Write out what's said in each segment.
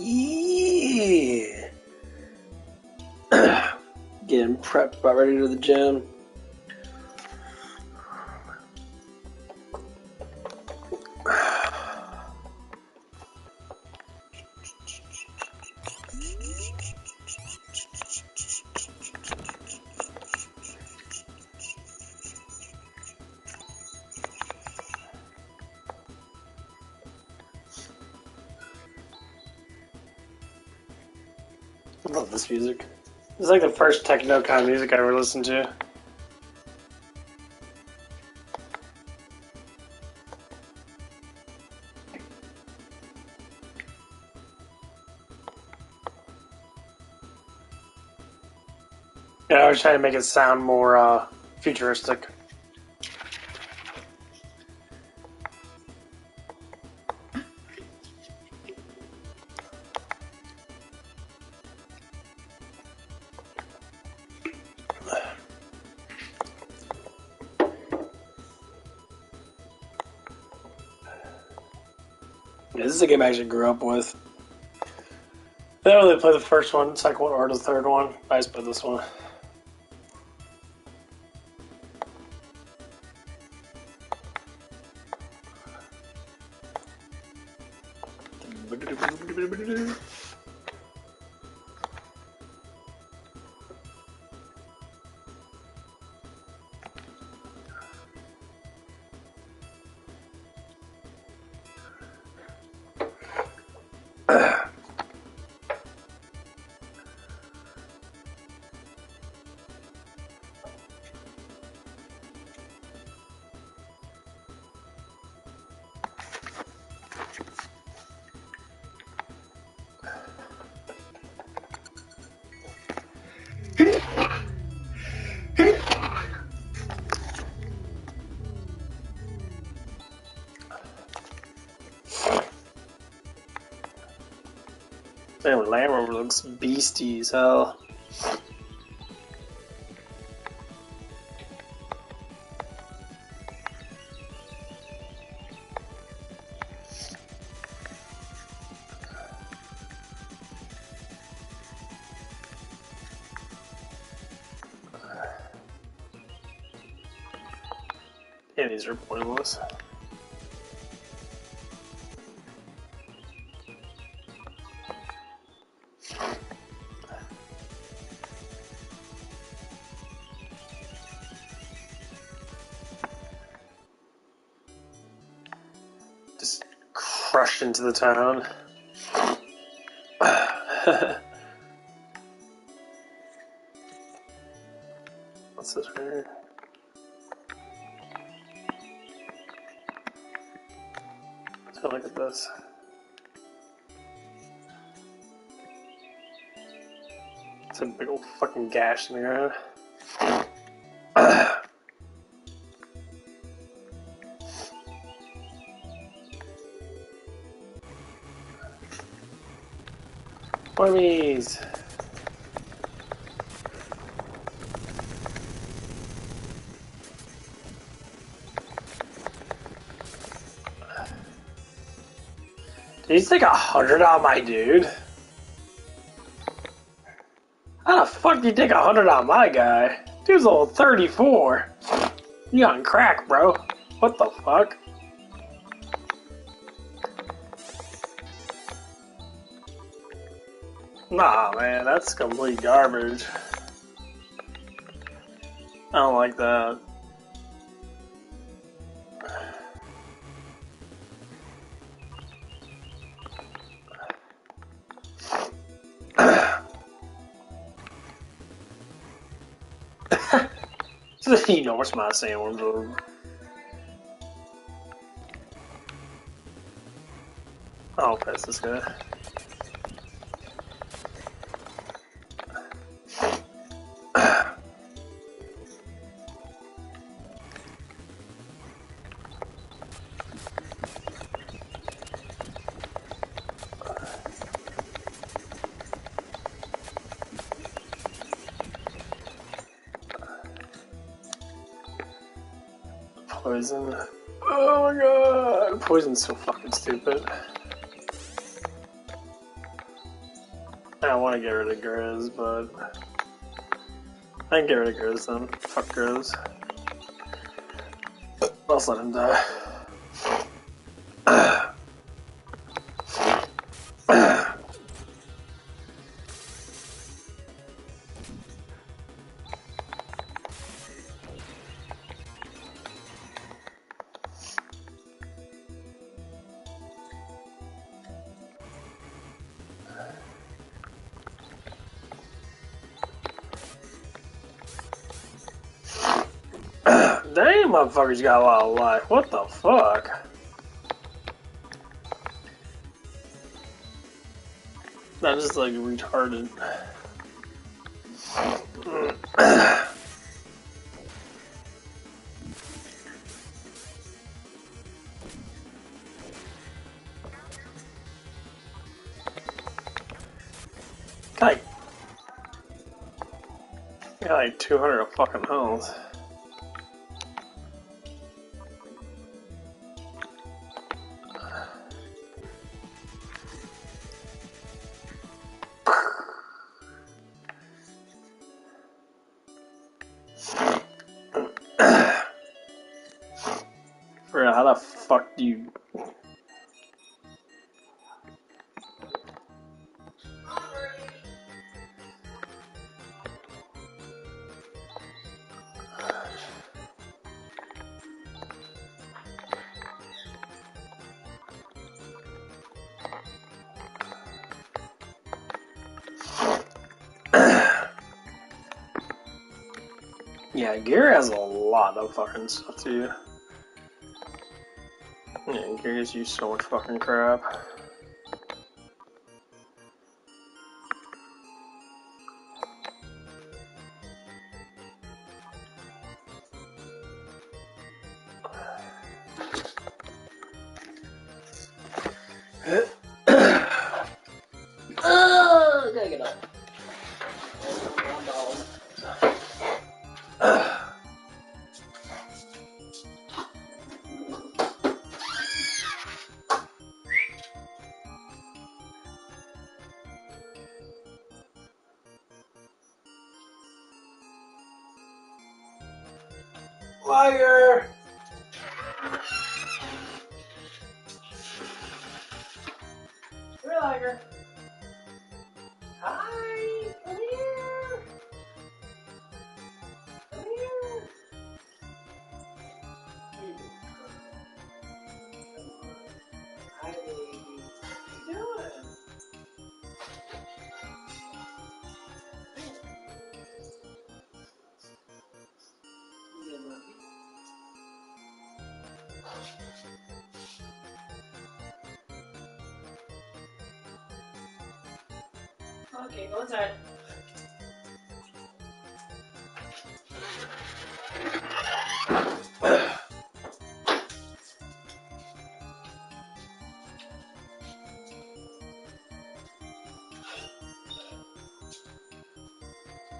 Yeah. Getting prepped, about ready to the gym. I love this music. It's like the first techno kind of music I ever listened to. Yeah, I was trying to make it sound more futuristic. Yeah, this is a game I actually grew up with. I don't really play the first one, second one, or the third one. I just play this one. Damn, Land Rover looks beastie as hell. Yeah, these are pointless. Just crushed into the town. What's this right here? Let's go look at this. It's a big old fucking gash in the ground. Wormies! Did you take 100 on my dude? How the fuck do you take 100 on my guy? Dude's level 34. You on crack, bro. What the fuck? Nah, man, that's complete garbage. I don't like that. You know what's my sandworms over. I'll pass this guy. Poison. Oh my god! Poison's so fucking stupid. I want to get rid of Grizz, but I can get rid of Grizz then. Fuck Grizz. Let's let him die. Damn, motherfuckers got a lot of life. What the fuck? That is like retarded. Got like 200 of fucking health. How the fuck do you... Yeah, Gear has a lot of fucking stuff too. Yeah, Gear gives you so much fucking crap. Gotta get up. Liar! You're a liar. Hi! Come here! Come here! Hi, baby. What are you doing? Okay, go inside.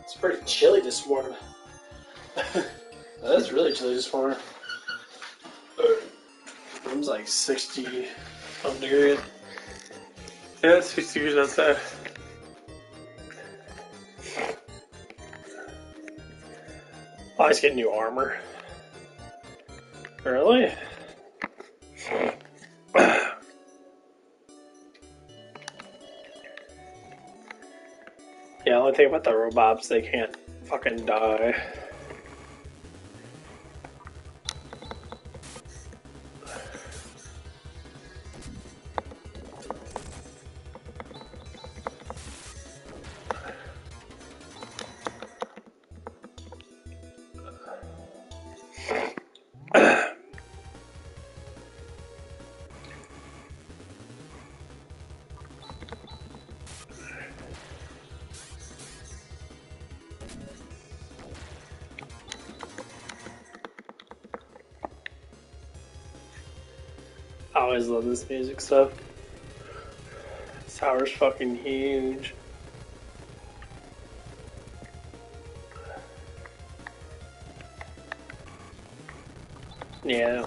It's pretty chilly this morning. That's really chilly this morning. It's like 60 degrees. Yeah, it's 60 degrees outside. Oh, I just get new armor. Really? Yeah, only thing about the robots, they can't fucking die. I always love this music stuff. This tower's fucking huge. Yeah.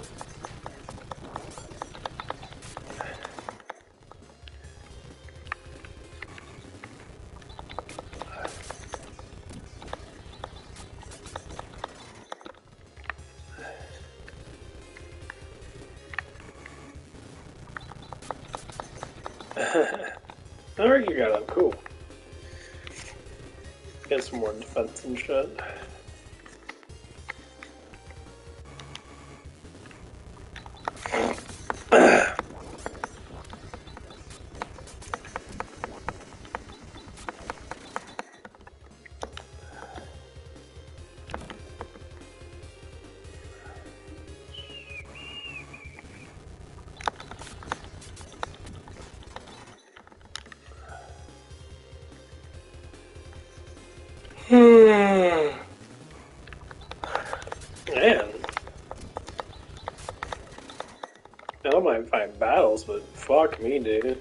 Alright, you got him. Cool. Get some more defense and shit. Man. I don't mind fighting battles, but fuck me, dude.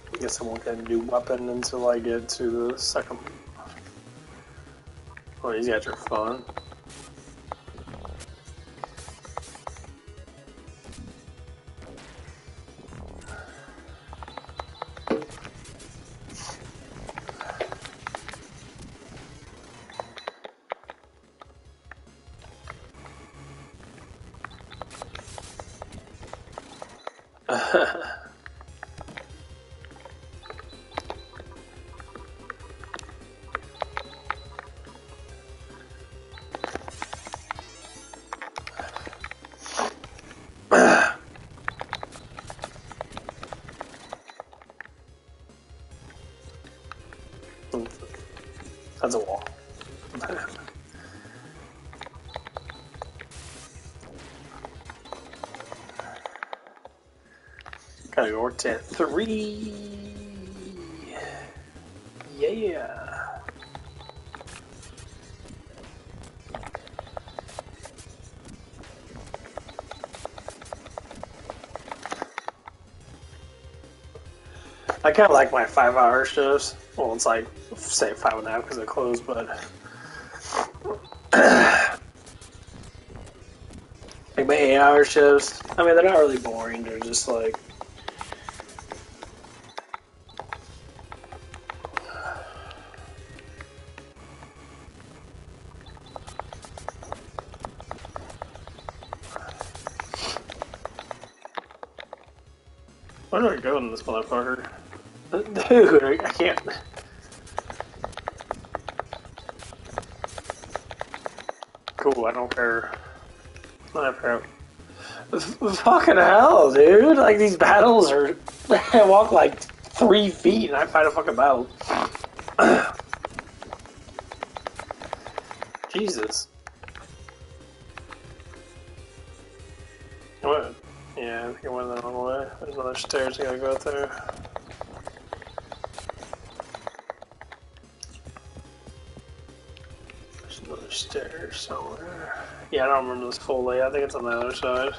I guess I won't get a new weapon until I get to the second. Oh, these guys are fun. That's a wall. Gotta go to 3. Yeah. I kind of like my 5-hour shifts. Well, it's like, say 5.5 because they're closed, but like my 8-hour shifts, I mean, they're not really boring. They're just like, where do I go in this motherfucker? Dude, I can't. Cool, I don't care. I don't care. Fucking hell, dude. Like, these battles are. I walk like 3 feet and I fight a fucking battle. Jesus. What? Yeah, I think I went the wrong way. There's another stairs I gotta go up there. There's another stair somewhere. Yeah, I don't remember this full layout. I think it's on the other side.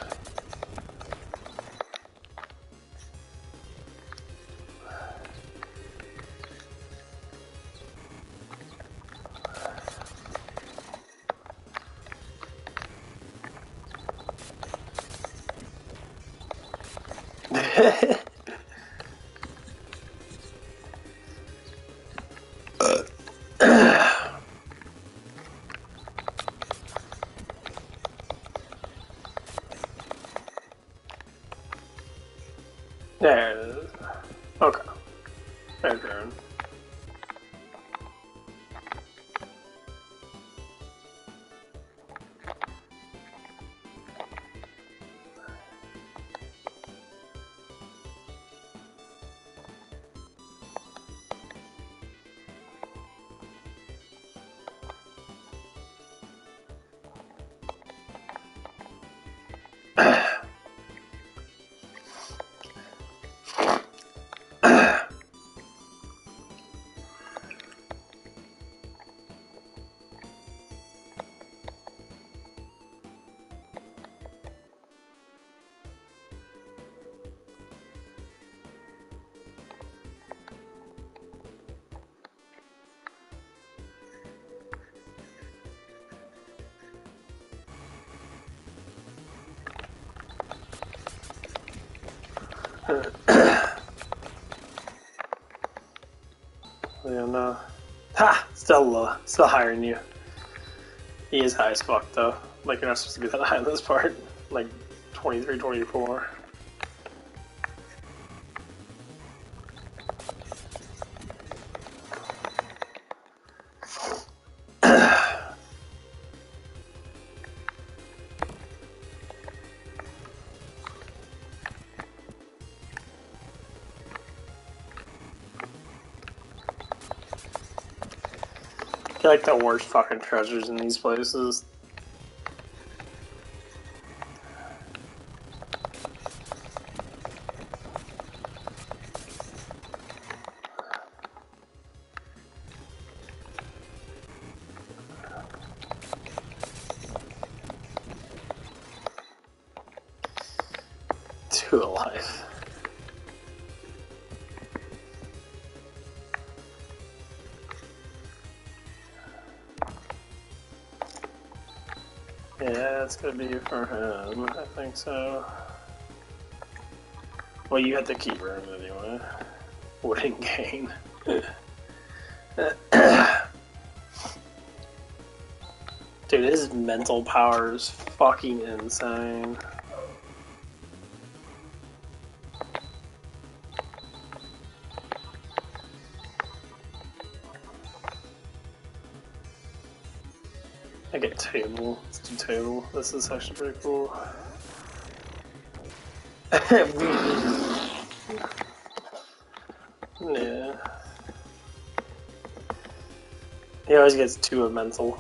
There it is. Okay. There's Aaron. Yeah, no. Ha! Still higher than you. He is high as fuck, though. Like, you're not supposed to be that high in this part. Like, 23, 24. I feel like the worst fucking treasures in these places. Two alive. Yeah, it's gonna be for him. I think so. Well, you had to keep her in anyway. Wouldn't gain. Dude, his mental power is fucking insane. I get table. Let's do table. This is actually pretty cool. Yeah. He always gets 2 of mental.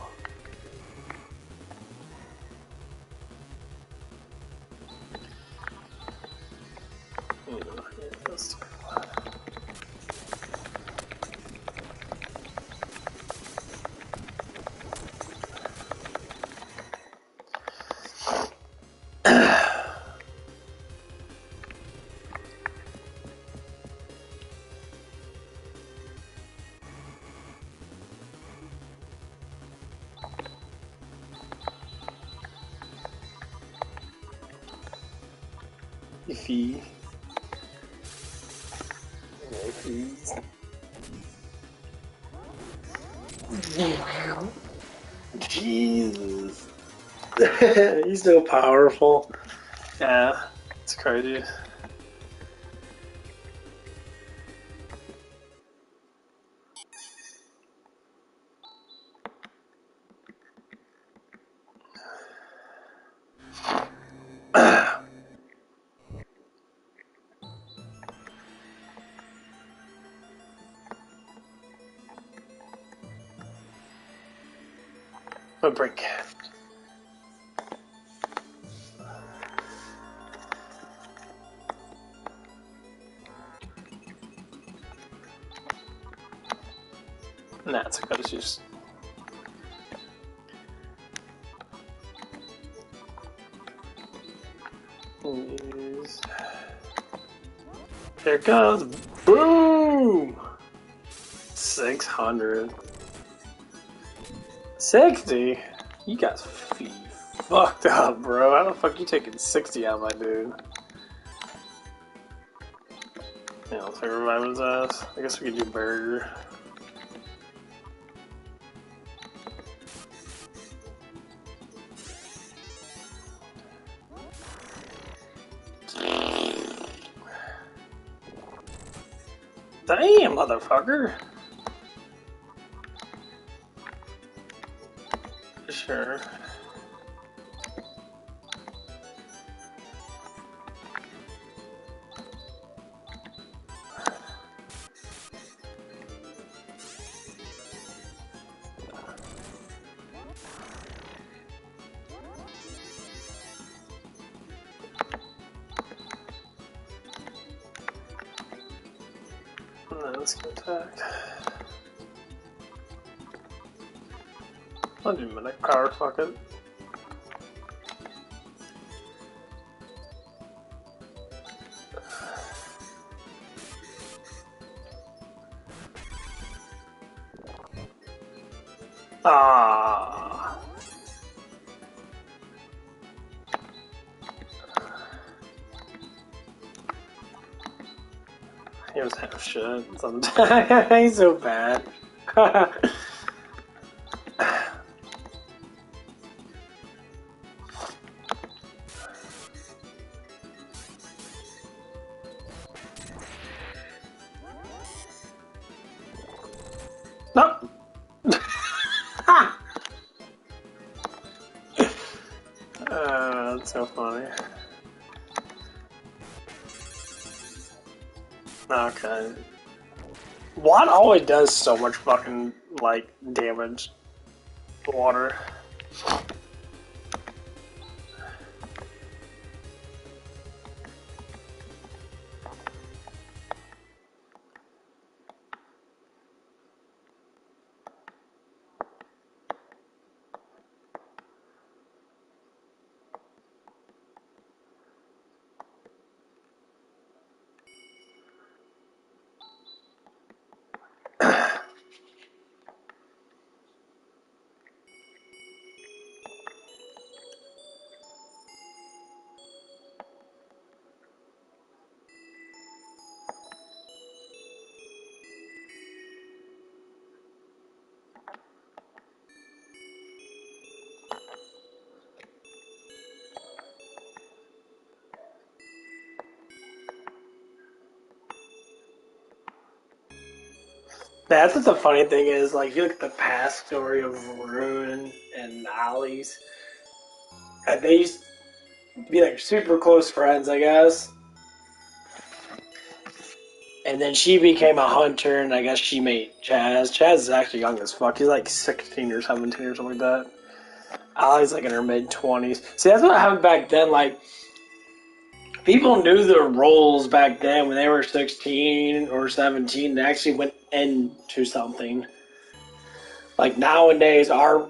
Iffy. Jesus. He's so powerful. Yeah, it's crazy. A break. Nah, it's okay. It's just. Here it goes. Boom! 600. 60? You guys fucked up, bro. How the fuck you taking 60 out of my dude? Yeah, let's revive his ass. I guess we could do burger. Damn, motherfucker. Sure. Let's get attacked. I'll do minute power, fuck it. Ah. He was half shit sometimes. He's so bad. No. That's so funny. Okay. Watt always does so much fucking, like, damage to water. That's what the funny thing is, like, if you look at the past story of Rune and Ollie's, and they used to be, like, super close friends, I guess. And then she became a hunter, and I guess she made Chaz. Chaz is actually young as fuck. He's like 16 or 17 or something like that. Ollie's like in her mid-20s. See, that's what happened back then. Like, people knew their roles back then when they were 16 or 17. They actually went into something. Like, nowadays, our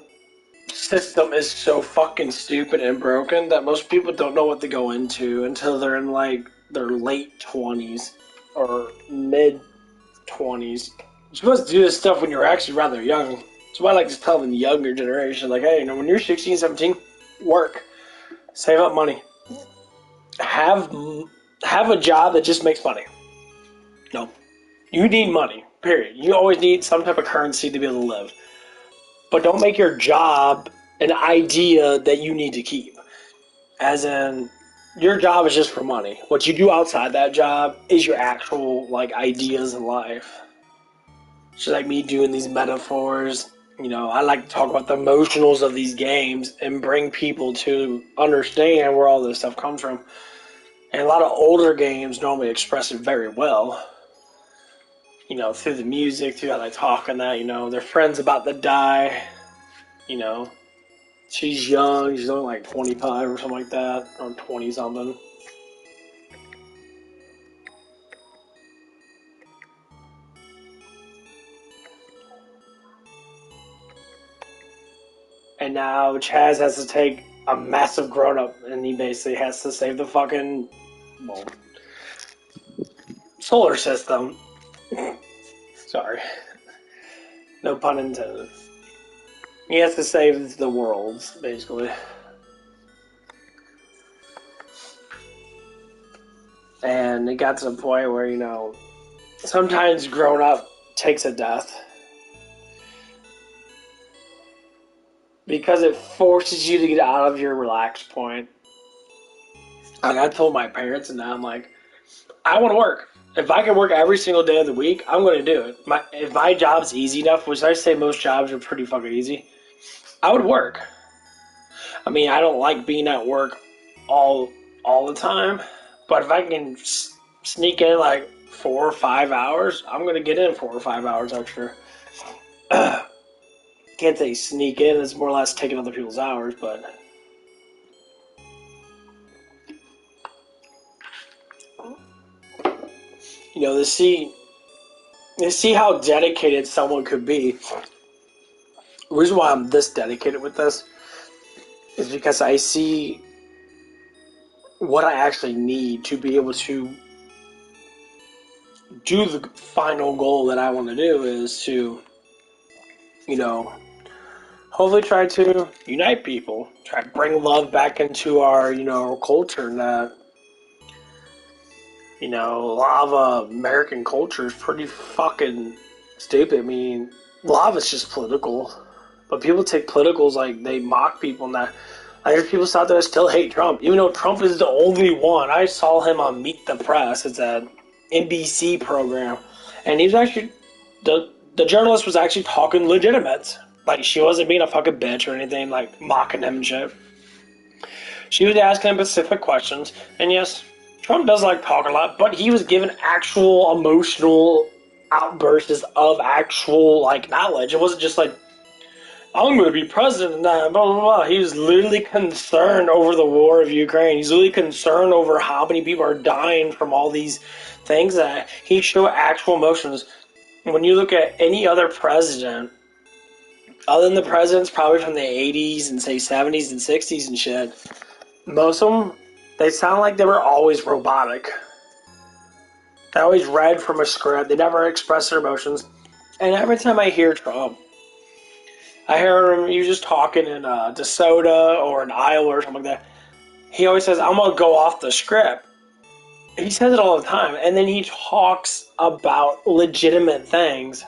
system is so fucking stupid and broken that most people don't know what to go into until they're in, like, their late 20s or mid-20s. You're supposed to do this stuff when you're actually rather young. So I like to tell the younger generation, like, hey, you know, when you're 16, 17, work. Save up money. Have a job that just makes money. No. You need money, period. You always need some type of currency to be able to live. But don't make your job an idea that you need to keep. As in, your job is just for money. What you do outside that job is your actual, like, ideas in life. Just like me doing these metaphors. You know, I like to talk about the emotionals of these games and bring people to understand where all this stuff comes from. And a lot of older games normally express it very well. You know, through the music, through how they talk and that, you know, their friend's about to die. You know, she's young, she's only like 25 or something like that, or 20 something. And now Chaz has to take a massive grown up and he basically has to save the fucking, well, solar system. Sorry. No pun intended. He has to save the worlds, basically. And it got to the point where, you know, sometimes grown up takes a death. Because it forces you to get out of your relaxed point. Like, I told my parents, and now I'm like, I want to work. If I can work every single day of the week, I'm going to do it. If my job's easy enough, which I say most jobs are pretty fucking easy, I would work. I mean, I don't like being at work all the time, but if I can sneak in like 4 or 5 hours, I'm going to get in 4 or 5 hours extra. Can't say sneak in, it's more or less taking other people's hours, but you know, to see how dedicated someone could be. The reason why I'm this dedicated with this is because I see what I actually need to be able to do the final goal that I want to do is to, you know, hopefully try to unite people, try to bring love back into our, you know, culture and that. You know, a lot of American culture is pretty fucking stupid. I mean, a lot of it's just political. But people take politicals like they mock people and that. Like, there's people out there that still hate Trump, even though Trump is the only one. I saw him on Meet the Press. It's a NBC program, and he was actually the journalist was actually talking legitimate. Like, she wasn't being a fucking bitch or anything, like mocking him and shit. She was asking him specific questions, and yes, Trump does like talking a lot, but he was given actual emotional outbursts of actual like knowledge. It wasn't just like, I'm going to be president and that, blah, blah, blah. He was literally concerned over the war of Ukraine. He's really concerned over how many people are dying from all these things that he showed actual emotions. When you look at any other president, other than the presidents probably from the 80s and say 70s and 60s and shit, most of them, they sound like they were always robotic. They always read from a script. They never expressed their emotions. And every time I hear Trump, I hear him, he was just talking in DeSoto or in Iowa or something like that. He always says, I'm going to go off the script. He says it all the time. And then he talks about legitimate things.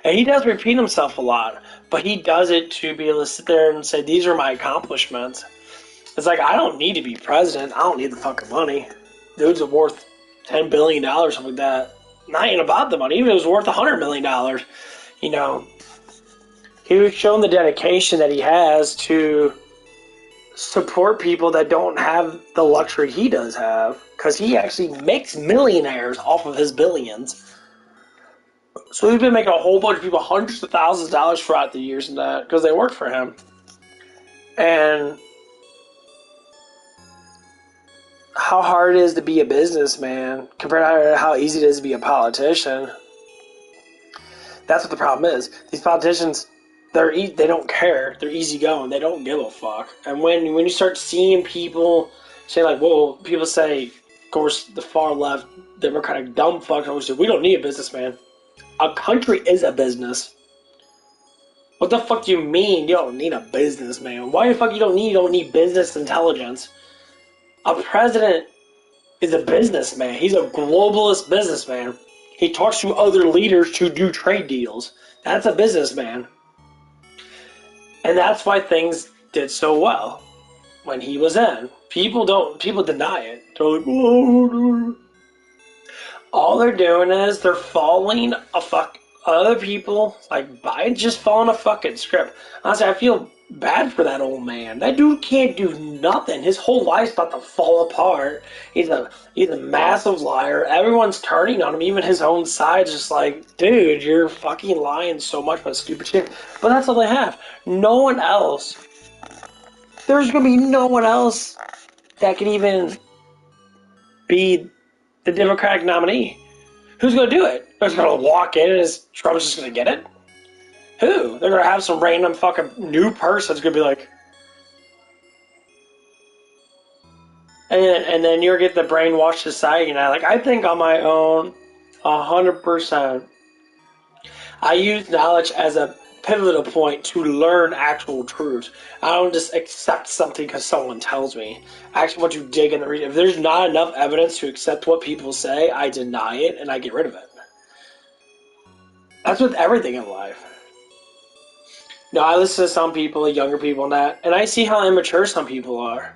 And he does repeat himself a lot. But he does it to be able to sit there and say, these are my accomplishments. It's like, I don't need to be president. I don't need the fucking money. Dude's worth $10 billion, something like that. Not even about the money. Even if it was worth $100 million, you know, he was showing the dedication that he has to support people that don't have the luxury he does have, because he actually makes millionaires off of his billions. So he's been making a whole bunch of people hundreds of thousands of dollars throughout the years and that, because they work for him. And how hard it is to be a businessman compared to how easy it is to be a politician. That's what the problem is. These politicians, they don't care. They're easygoing. They don't give a fuck. And when you start seeing people say like, well, people say, of course, the far left, they were kind of dumb fucks. Always say, we don't need a businessman. A country is a business. What the fuck do you mean you don't need a businessman? Why the fuck you don't need business intelligence? A president is a businessman. He's a globalist businessman. He talks to other leaders to do trade deals. That's a businessman. And that's why things did so well when he was in. People deny it. They're like, oh. All they're doing is they're following other people, like, by just following a fucking script. Honestly, I feel bad for that old man. That dude can't do nothing. His whole life's about to fall apart. He's a massive liar. Everyone's turning on him. Even his own side's just like, dude, you're fucking lying so much about stupid shit. But that's all they have. No one else. There's gonna be no one else that can even be the Democratic nominee. Who's gonna do it? They're just gonna walk in and Trump's just gonna get it? Who? They're gonna have some random fucking new person that's gonna be like, and then you're get the brainwashed society. And like, I think on my own, 100%. I use knowledge as a pivotal point to learn actual truth. I don't just accept something because someone tells me. I actually want to dig in the reason. If there's not enough evidence to accept what people say, I deny it and I get rid of it. That's with everything in life. No, I listen to some people, younger people, and I see how immature some people are.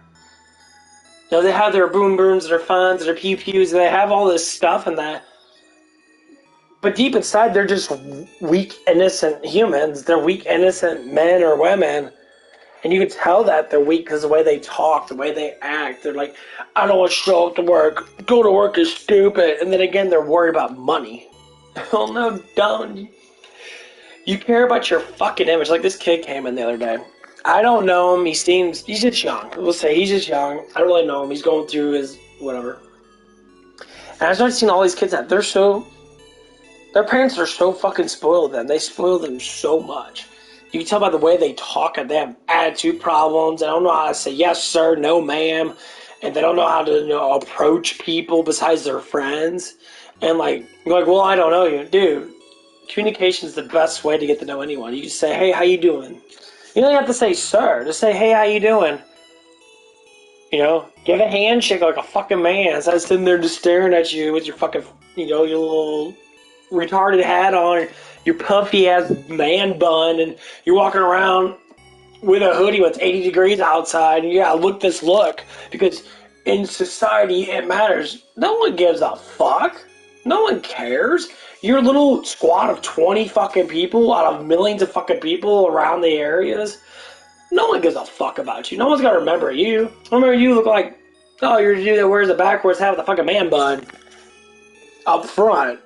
You know, they have their boom booms, their funds, their pew pews, they have all this stuff and that. But deep inside, they're just weak, innocent humans. They're weak, innocent men or women. And you can tell that they're weak because the way they talk, the way they act. They're like, I don't want to show up to work. Go to work is stupid. And then again, they're worried about money. Oh no, don't. You care about your fucking image. Like this kid came in the other day. I don't know him. He's just young. We'll say he's just young. I don't really know him. He's going through his whatever. And I started seeing all these kids that their parents are so fucking spoiled them. They spoil them so much. You can tell by the way they talk and they have attitude problems. They don't know how to say yes, sir, no, ma'am. And they don't know how to approach people besides their friends. And like, you're like, well, I don't know you. Dude, communication is the best way to get to know anyone. You can say, hey, how you doing? You don't have to say, sir. Just say, hey, how you doing? You know, give a handshake like a fucking man instead of sitting there just staring at you with your fucking, your little retarded hat on, your puffy ass man bun, and you're walking around with a hoodie when it's 80 degrees outside, and you gotta look because in society it matters. No one gives a fuck. No one cares. Your little squad of 20 fucking people out of millions of fucking people around the areas. No one gives a fuck about you. No one's gonna remember you. Remember you look like, oh, you're the dude that wears the backwards hat with the fucking man bun up front.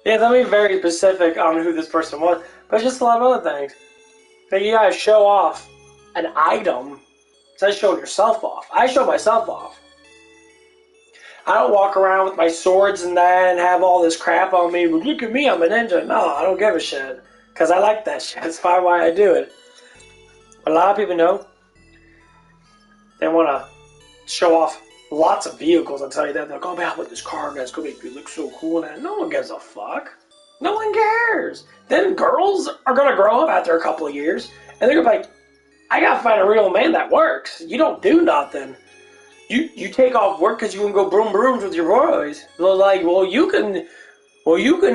Yeah, let me be very specific on who this person was, but just a lot of other things. That you gotta show off an item instead of showing yourself off. I show myself off. I don't walk around with my swords and that and have all this crap on me. Look at me, I'm a ninja. No, I don't give a shit. Because I like that shit. That's probably why I do it. A lot of people know. They want to show off lots of vehicles. I'll tell you that. They'll go, man, look, this car that's going to make you look so cool. And no one gives a fuck. No one cares. Then girls are going to grow up after a couple of years. And they're going to be like, I got to find a real man that works. You don't do nothing. You take off work because you can go broom brooms with your boys. They're like, well, you can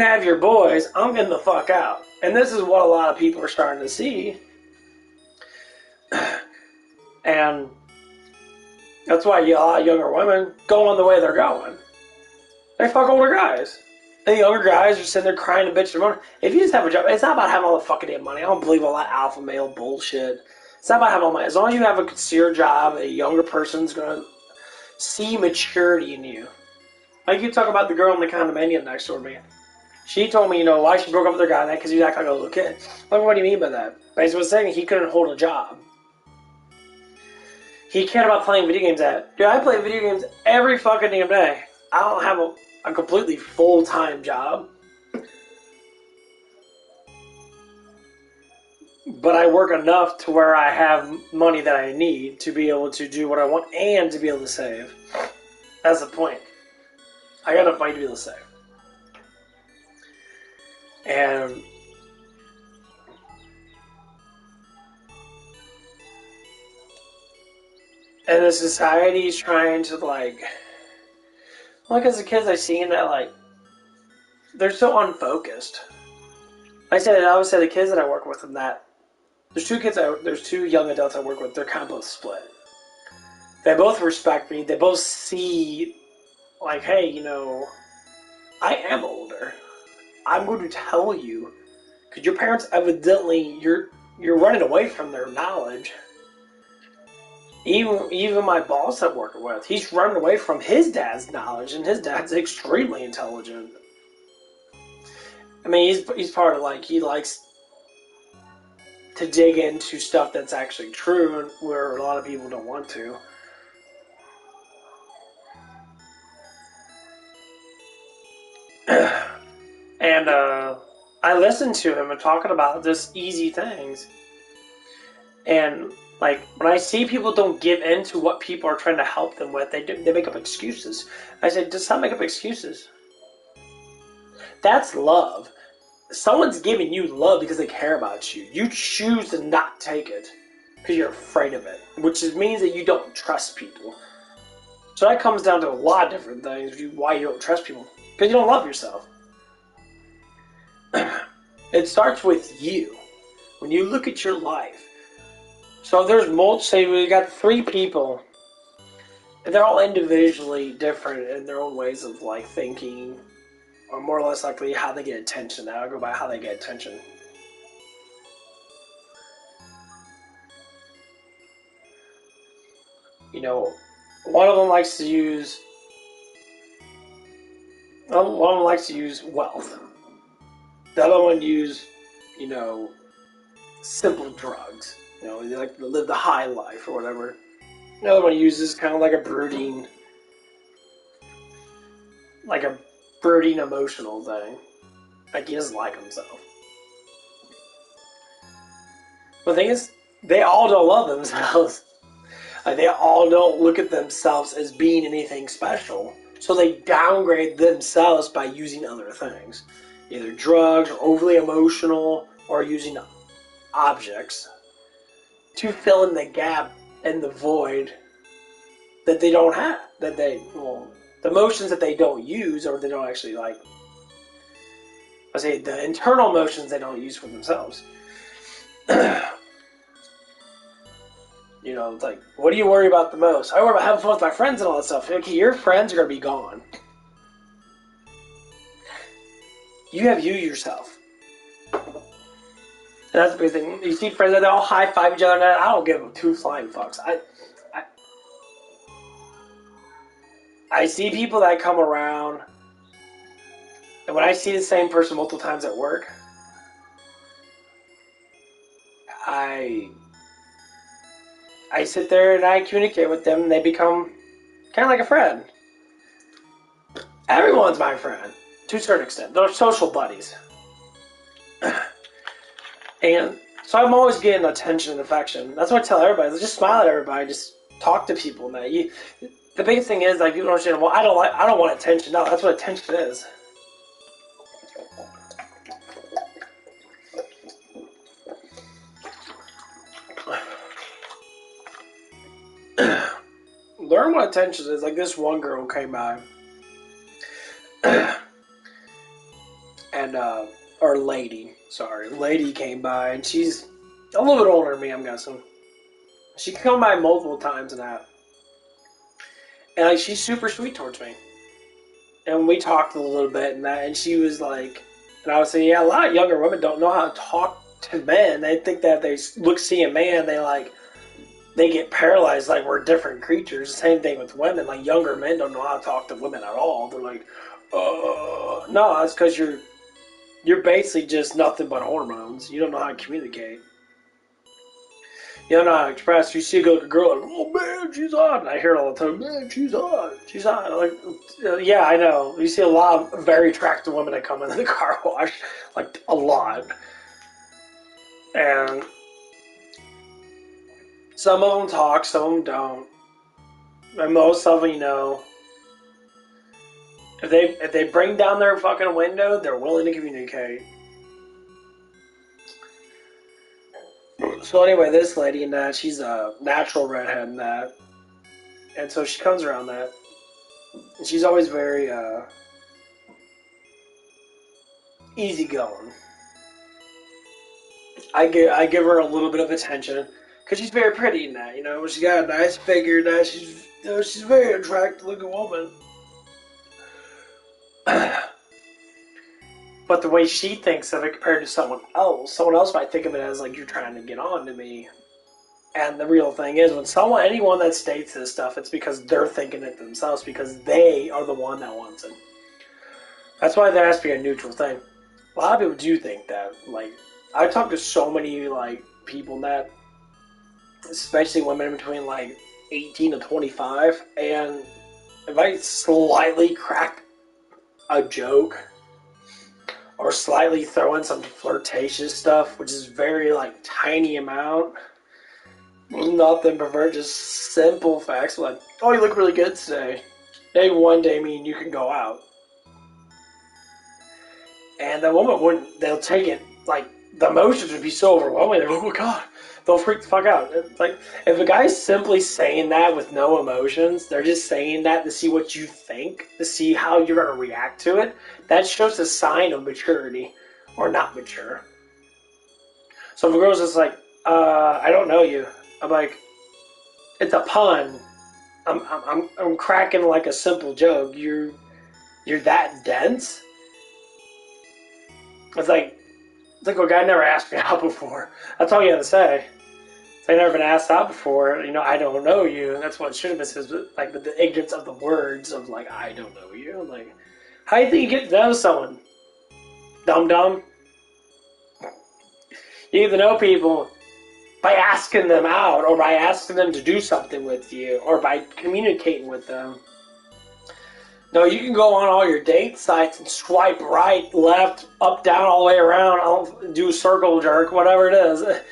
have your boys. I'm getting the fuck out. And this is what a lot of people are starting to see. And that's why a lot of younger women go on the way they're going. They fuck older guys. And the younger guys are sitting there crying and bitching about it. If you just have a job, it's not about having all the fucking damn money. I don't believe all that alpha male bullshit. It's not about having all the money. As long as you have a sincere job, a younger person's going to see maturity in you. Like you talk about the girl in the condominium next door to me. She told me, why she broke up with her guy, because he was acting like a little kid. Like, what do you mean by that? Basically, was saying he couldn't hold a job. He cared about playing video games Dude, I play video games every fucking damn day. I don't have a completely full-time job. But I work enough to where I have money that I need to be able to do what I want and to be able to save. That's the point. I got enough money to be able to save. And the society's trying to as the kids I've seen that they're so unfocused. I always say the kids that I work with and that there's two young adults I work with, they're kind of both split. They both respect me, they both see hey, I am older. I'm going to tell you, because your parents evidently, you're running away from their knowledge. Even my boss I'm working with, he's running away from his dad's knowledge, and his dad's extremely intelligent. I mean, he's part of he likes to dig into stuff that's actually true, where a lot of people don't want to. And I listened to him and talking about just easy things. And when I see people don't give in to what people are trying to help them with, they make up excuses. I said, just stop making up excuses. That's love. Someone's giving you love because they care about you. You choose to not take it because you're afraid of it, which means that you don't trust people. So that comes down to a lot of different things. Why you don't trust people. Because you don't love yourself. It starts with you. When you look at your life. So there's say we got 3 people. And they're all individually different in their own ways of thinking. Or more or less likely how they get attention. I'll go by how they get attention. One of them likes to use wealth. The other one use, simple drugs. They like to live the high life or whatever. The other one uses kind of a brooding emotional thing. He doesn't like himself. The thing is, they all don't love themselves. They all don't look at themselves as being anything special. So they downgrade themselves by using other things. Either drugs, or overly emotional, or using objects. to fill in the gap and the void that they don't have, that they, well, the emotions that they don't use or they don't actually like, I say the internal emotions they don't use for themselves. You know, it's like, what do you worry about the most? I worry about having fun with my friends and all that stuff. Okay, your friends are going to be gone. You have you yourself. And that's the big thing. You see friends that they all high-five each other, and I don't give them two flying fucks. I see people that come around, and when I see the same person multiple times at work, I sit there and I communicate with them, and they become kind of like a friend. Everyone's my friend, to a certain extent. They're social buddies. And so I'm always getting attention and affection. That's what I tell everybody. Just smile at everybody. Just talk to people, man. The biggest thing is, like, people don't understand, well, I don't want attention. No, that's what attention is. Learn what attention is. Like, this one girl came by. And, or lady came by, and she's a little bit older than me, I'm guessing. She come by multiple times and that. And, like, she's super sweet towards me. And we talked a little bit and that, and she was like, and I was saying, yeah, a lot of younger women don't know how to talk to men. They think that if they see a man, they get paralyzed like we're different creatures. Same thing with women. Like, younger men don't know how to talk to women at all. They're like, no, that's because you're basically just nothing but hormones. You don't know how to communicate. You don't know how to express. You see a girl like, oh man, she's hot. And I hear it all the time, man, she's hot. She's hot. Like, yeah, I know. You see a lot of very attractive women that come into the car wash. Like, a lot. And some of them talk, some of them don't. And most of them, you know, if they bring down their fucking window, they're willing to communicate. So anyway, this lady and that, she's a natural redhead and that. And so she comes around that. And she's always very easygoing. I give her a little bit of attention because she's very pretty in that, you know. She got a nice figure and that. She's a very attractive looking woman. But the way she thinks of it compared to someone else might think of it as like, you're trying to get on to me. And the real thing is, when anyone that states this stuff, it's because they're thinking it themselves, because they are the one that wants it. That's why there has to be a neutral thing. A lot of people do think that. Like, I talk to so many like people that, especially women between like 18 to 25, and if I slightly crack a joke or slightly throw in some flirtatious stuff, which is very like tiny amount, nothing pervert, just simple facts like, oh, you look really good today. Maybe one day me and you can go out. And the woman they'll take it, like, the emotions would be so overwhelming. They're like, oh my god, they'll freak the fuck out. It's like, if a guy's simply saying that with no emotions, they're just saying that to see what you think, to see how you're going to react to it, that shows a sign of maturity, or not mature. So if a girl's just like, I don't know you, I'm like, it's a pun. I'm cracking like a simple joke. You're that dense? It's like a guy never asked me out before. That's all you have to say. I've never been asked out before. You know, I don't know you. That's what it should have been said. Like, with the ignorance of the words of like, I don't know you. Like, how do you think you get to know someone? Dum-dum. You get to know people by asking them out, or by asking them to do something with you, or by communicating with them. No, you can go on all your date sites and swipe right, left, up, down, all the way around, do a circle jerk, whatever it is.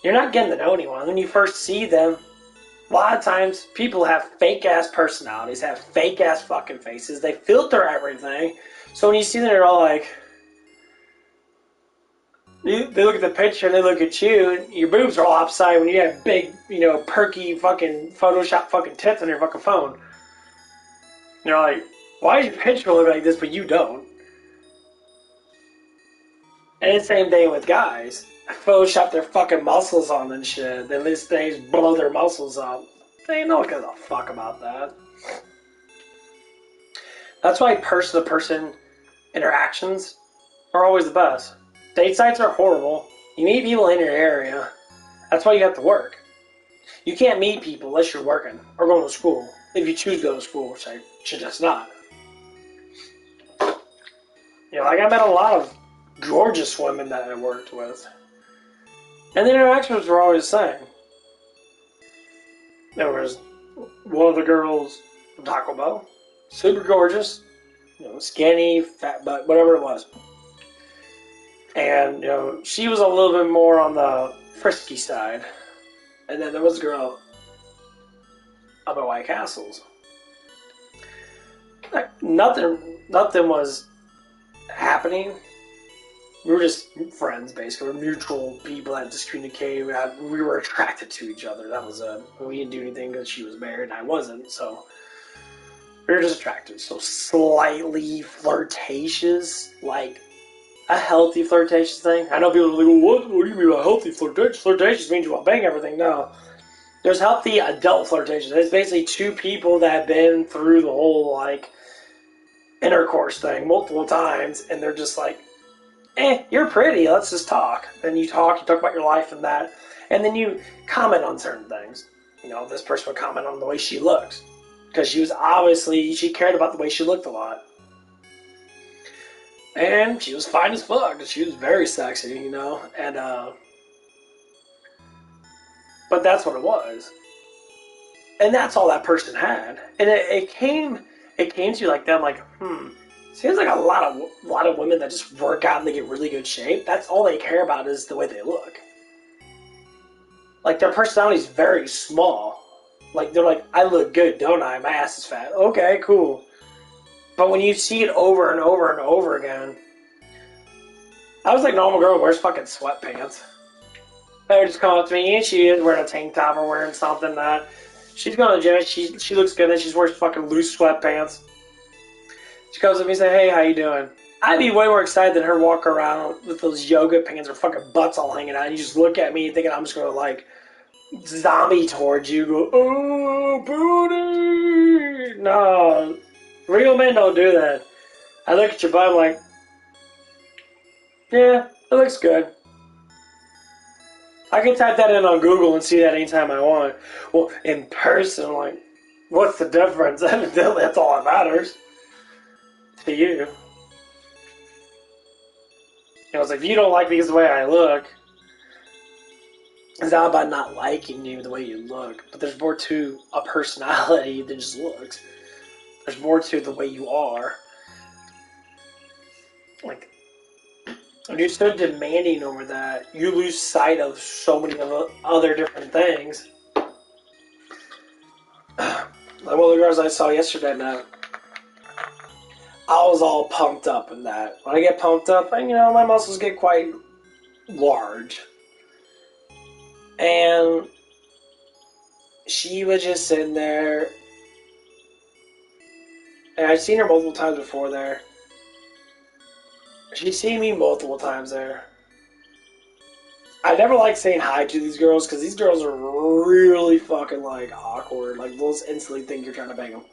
You're not getting to know anyone. When you first see them, a lot of times people have fake-ass personalities, have fake-ass fucking faces. They filter everything. So when you see them, they're all like, They look at the picture and they look at you, and your boobs are all upside when you have big, perky fucking Photoshop fucking tits on your fucking phone. And you're like, why does your picture look like this, but you don't? And it's the same thing with guys. Photoshop their fucking muscles on and shit. Then these things blow their muscles up. They ain't no one gives a fuck about that. That's why person to person interactions are always the best. Date sites are horrible. You meet people in your area. That's why you have to work. You can't meet people unless you're working or going to school. If you choose to go to school, which I should just not. Like I met a lot of gorgeous women that I worked with. And the interactions were always the same. There was one of the girls from Taco Bell, super gorgeous, skinny, fat butt, whatever it was. And, she was a little bit more on the frisky side. And then there was a girl up at White Castles. Nothing was happening. We were just friends, basically. We're mutual people that just communicated. We were attracted to each other. That was it. We didn't do anything because she was married and I wasn't, so we were just attracted. So slightly flirtatious, like a healthy flirtatious thing. I know people are like, what do you mean by healthy flirtatious? Flirtatious means you want to bang everything. No. There's healthy adult flirtation. It's basically two people that have been through the whole, intercourse thing multiple times, and they're just like, you're pretty, let's just talk. Then you talk about your life and that, and then you comment on certain things. This person would comment on the way she looks, because she cared about the way she looked a lot. And she was fine as fuck, she was very sexy, and, but that's what it was. And that's all that person had. And it came to you like that, I'm like, seems like a lot of women that just work out and they get really good shape. That's all they care about is the way they look. Like their personality is very small. Like they're like, I look good, don't I? My ass is fat. Okay, cool. But when you see it over and over and over again, I was like, normal girl wears fucking sweatpants. They would just come up to me and she is wearing a tank top or wearing something that she's going to the gym. She looks good and she's wearing fucking loose sweatpants. She comes up to me and says, hey, how you doing? I'd be way more excited than her walk around with those yoga pants or fucking butts all hanging out. And you just look at me thinking I'm just going to, zombie towards you. Go, oh, booty! No. Real men don't do that. I look at your butt, I'm like, yeah, it looks good. I can type that in on Google and see that anytime I want. Well, in person, like, what's the difference? That's all that matters to you. It's like, if you don't like me because of the way I look, it's not about not liking you the way you look, but there's more to a personality than just looks. There's more to the way you are. Like, when you're so demanding over that, you lose sight of so many other different things. Like one of the girls I saw yesterday night, I was all pumped up in that. When I get pumped up, my muscles get quite large. And she was just sitting there, and I'd seen her multiple times before there. She's seen me multiple times there. I never like saying hi to these girls because these girls are really fucking awkward. Like they'll just instantly think you're trying to bang them.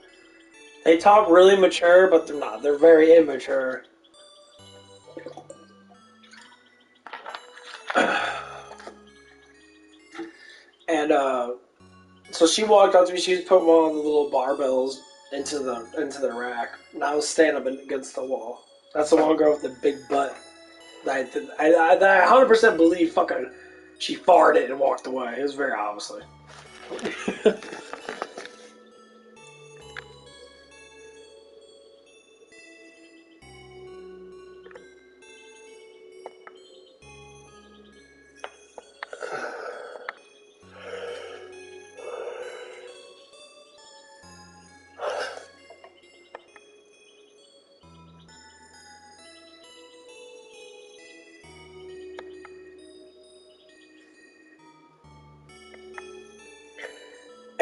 They talk really mature, but they're not. They're very immature. And so she walked up to me. She was putting one of the little barbells into the rack, and I was standing up against the wall. That's the one girl with the big butt. I 100% believe fucking she farted and walked away. It was very obviously.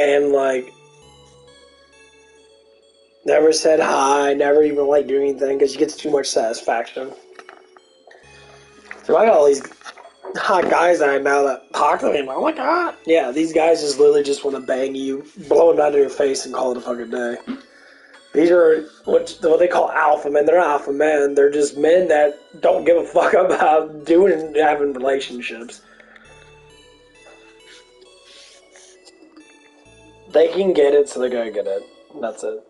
and like never said hi, never even like do anything because she gets too much satisfaction. So I got all these hot guys that I know that talk to me. I'm like, ah, yeah, these guys just literally just want to bang you, blow them out of your face, and call it a fucking day. These are what they call alpha men. They're not alpha men. They're just men that don't give a fuck about doing and having relationships. They can get it, so they're gonna get it. That's it.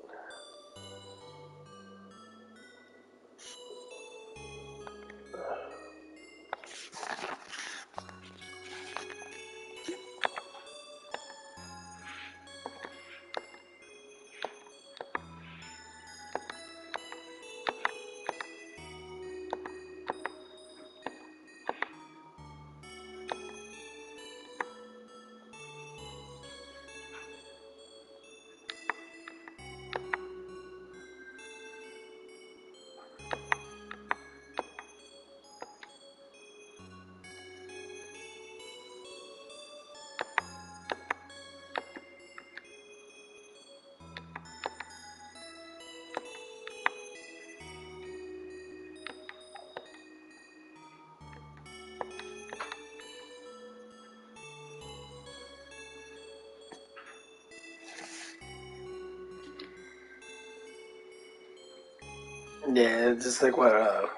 Yeah, it's just like what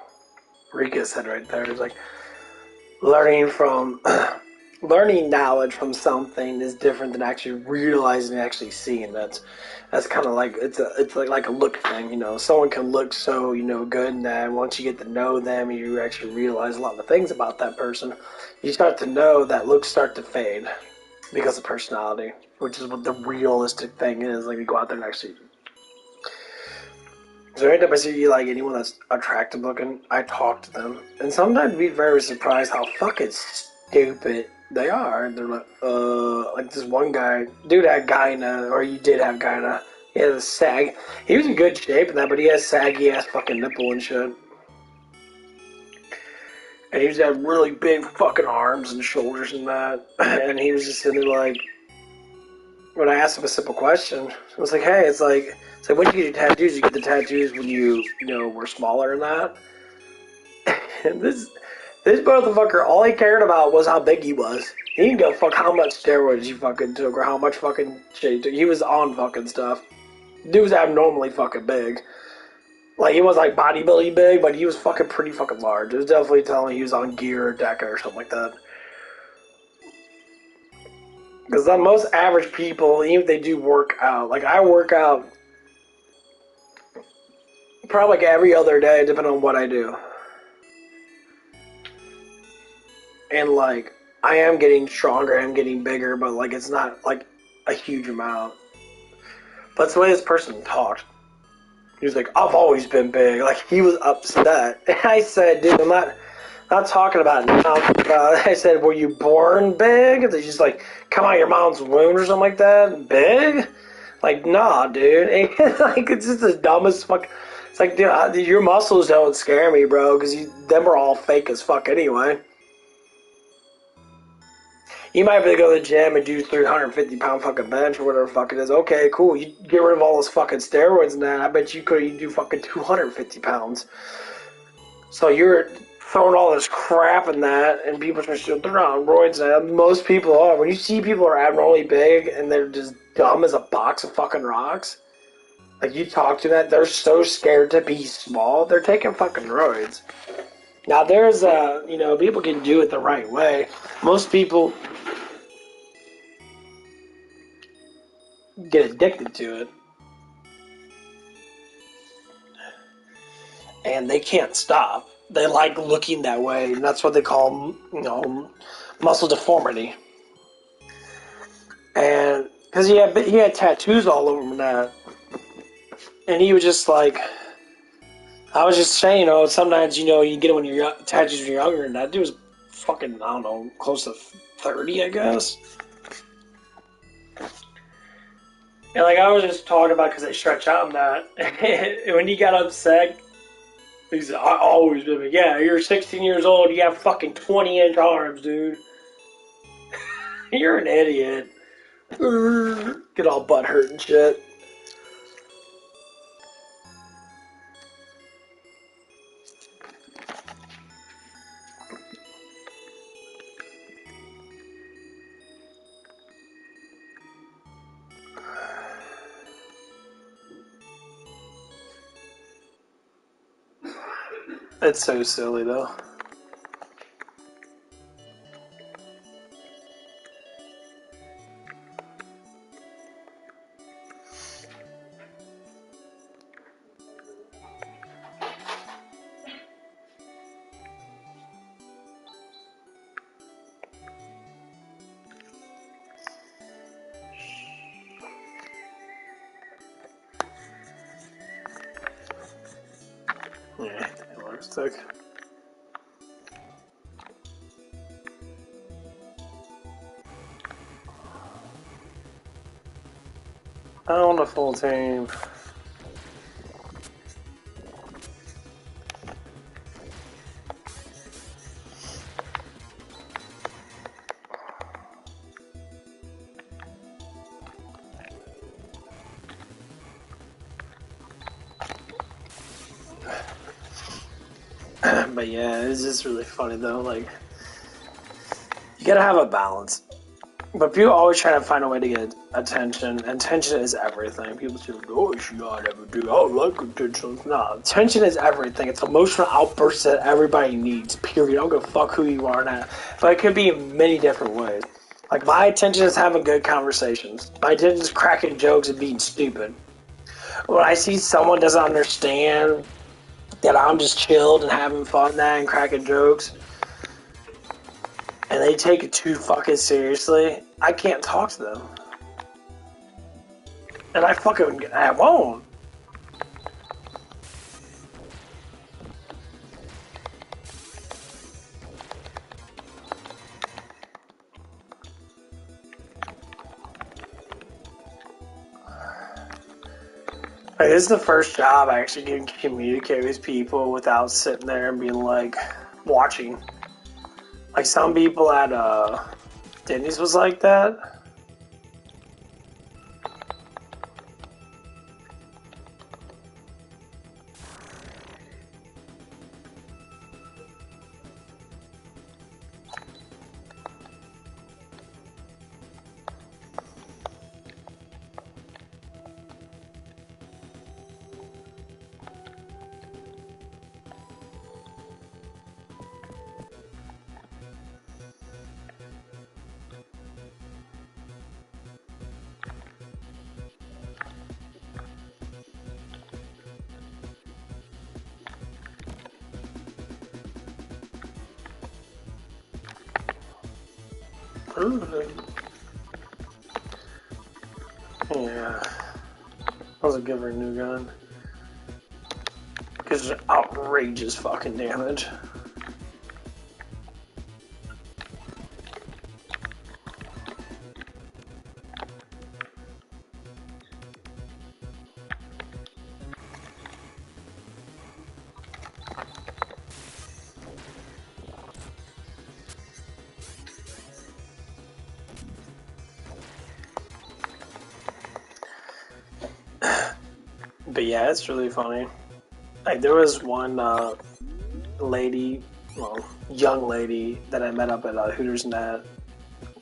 Rika said right there. It's like learning from learning knowledge from something is different than actually realizing and actually seeing. That's kind of like it's like a look thing. You know, someone can look so good, and then once you get to know them, you actually realize a lot of the things about that person. You start to know that looks start to fade because of personality, which is what the realistic thing is. Like you go out there and actually. So anytime I see like anyone that's attractive looking, I talk to them, and sometimes be very surprised how fucking stupid they are. They're like this one guy, dude had gyna, or you did have gyna. He had a sag. He was in good shape and that, but he has saggy ass fucking nipple and shit. And he's got really big fucking arms and shoulders and that. And he was just sitting there like, when I asked him a simple question, I was like, hey, it's like when you get your tattoos, you get the tattoos when you were smaller and that. And this motherfucker, all he cared about was how big he was. He didn't give a fuck how much steroids you fucking took or how much fucking shit he took. He was on fucking stuff. Dude was abnormally fucking big. Like, he was like bodybuilding big, but he was fucking pretty fucking large. It was definitely telling me he was on gear or DECA or something like that. Because most average people, even if they do work out, like I work out probably like every other day, depending on what I do. And like, I am getting stronger, I'm getting bigger, but like, it's not like a huge amount. But it's the way this person talked. He was like, I've always been big. Like, he was upset. And I said, dude, I'm not talking about now. I said, were you born big? They just like come out of your mom's womb or something like that? Big? Like, nah, dude. And, like, it's just the dumbest fuck. It's like, dude, your muscles don't scare me, bro, because them are all fake as fuck anyway. You might be able to go to the gym and do 350-pound fucking bench or whatever the fuck it is. Okay, cool. You get rid of all those fucking steroids and that. I bet you could do fucking 250 pounds. So you're throwing all this crap in that, and people are still they're on roids now. Most people are. When you see people are abnormally big and they're just dumb as a box of fucking rocks, like you talk to that, they're so scared to be small, they're taking fucking roids. Now there's people can do it the right way. Most people get addicted to it. And they can't stop. They like looking that way, and that's what they call, muscle deformity. And because he had tattoos all over him and that, and he was just like, I was just saying, sometimes you get it when you're tattoos when you're younger, and that dude was fucking, I don't know, close to 30, I guess. And like I was just talking about because they stretch out and that, and when he got upset. He said, I always been like, yeah, you're 16 years old, you have fucking 20-inch arms, dude. You're an idiot. Get all butt hurt and shit. It's so silly though. Yeah, lipstick. I want a full team. But yeah, it's just really funny though. Like, you gotta have a balance. But people always try to find a way to get attention. Attention is everything. People say, "Oh, you should not ever do. I like attention." No, attention is everything. It's emotional outbursts that everybody needs. Period. I don't give a fuck who you are now. But it could be in many different ways. Like, my attention is having good conversations. My attention is cracking jokes and being stupid. When I see someone doesn't understand that I'm just chilled and having fun now and cracking jokes, and they take it too fucking seriously, I can't talk to them. And I won't. Like, this is the first job I actually can communicate with people without sitting there and being like, watching. Like, some people at Denny's was like that. Yeah. I was give her a new gun. Because it's outrageous fucking damage. But yeah, it's really funny. Like, there was one lady, well, young lady that I met up at Hooters Net.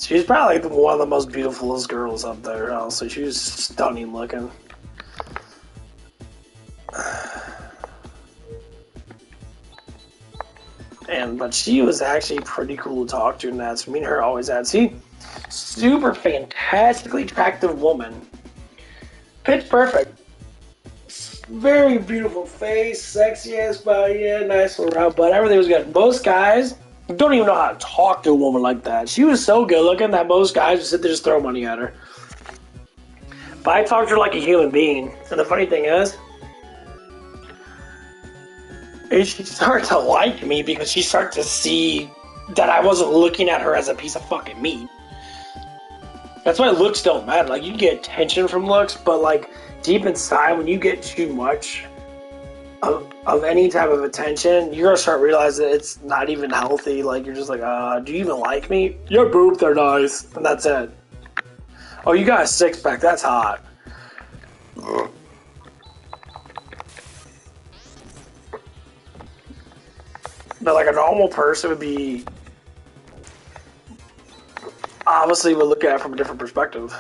She was probably like one of the most beautifulest girls up there. Honestly, she was stunning looking. But she was actually pretty cool to talk to, and that's me and her always had. See, super fantastically attractive woman, pitch perfect. Very beautiful face, sexy ass body, yeah, nice little round butt. Everything was good. Most guys don't even know how to talk to a woman like that. She was so good looking that most guys would sit there and just throw money at her. But I talked to her like a human being. And the funny thing is she started to like me because she started to see that I wasn't looking at her as a piece of fucking meat. That's why looks don't matter. Like, you get attention from looks, but like deep inside, when you get too much of any type of attention, you're gonna start realizing it's not even healthy. Like, you're just like, do you even like me? Your boobs are nice, and that's it. Oh, you got a six-pack. That's hot. But like a normal person would be, obviously would look at it from a different perspective.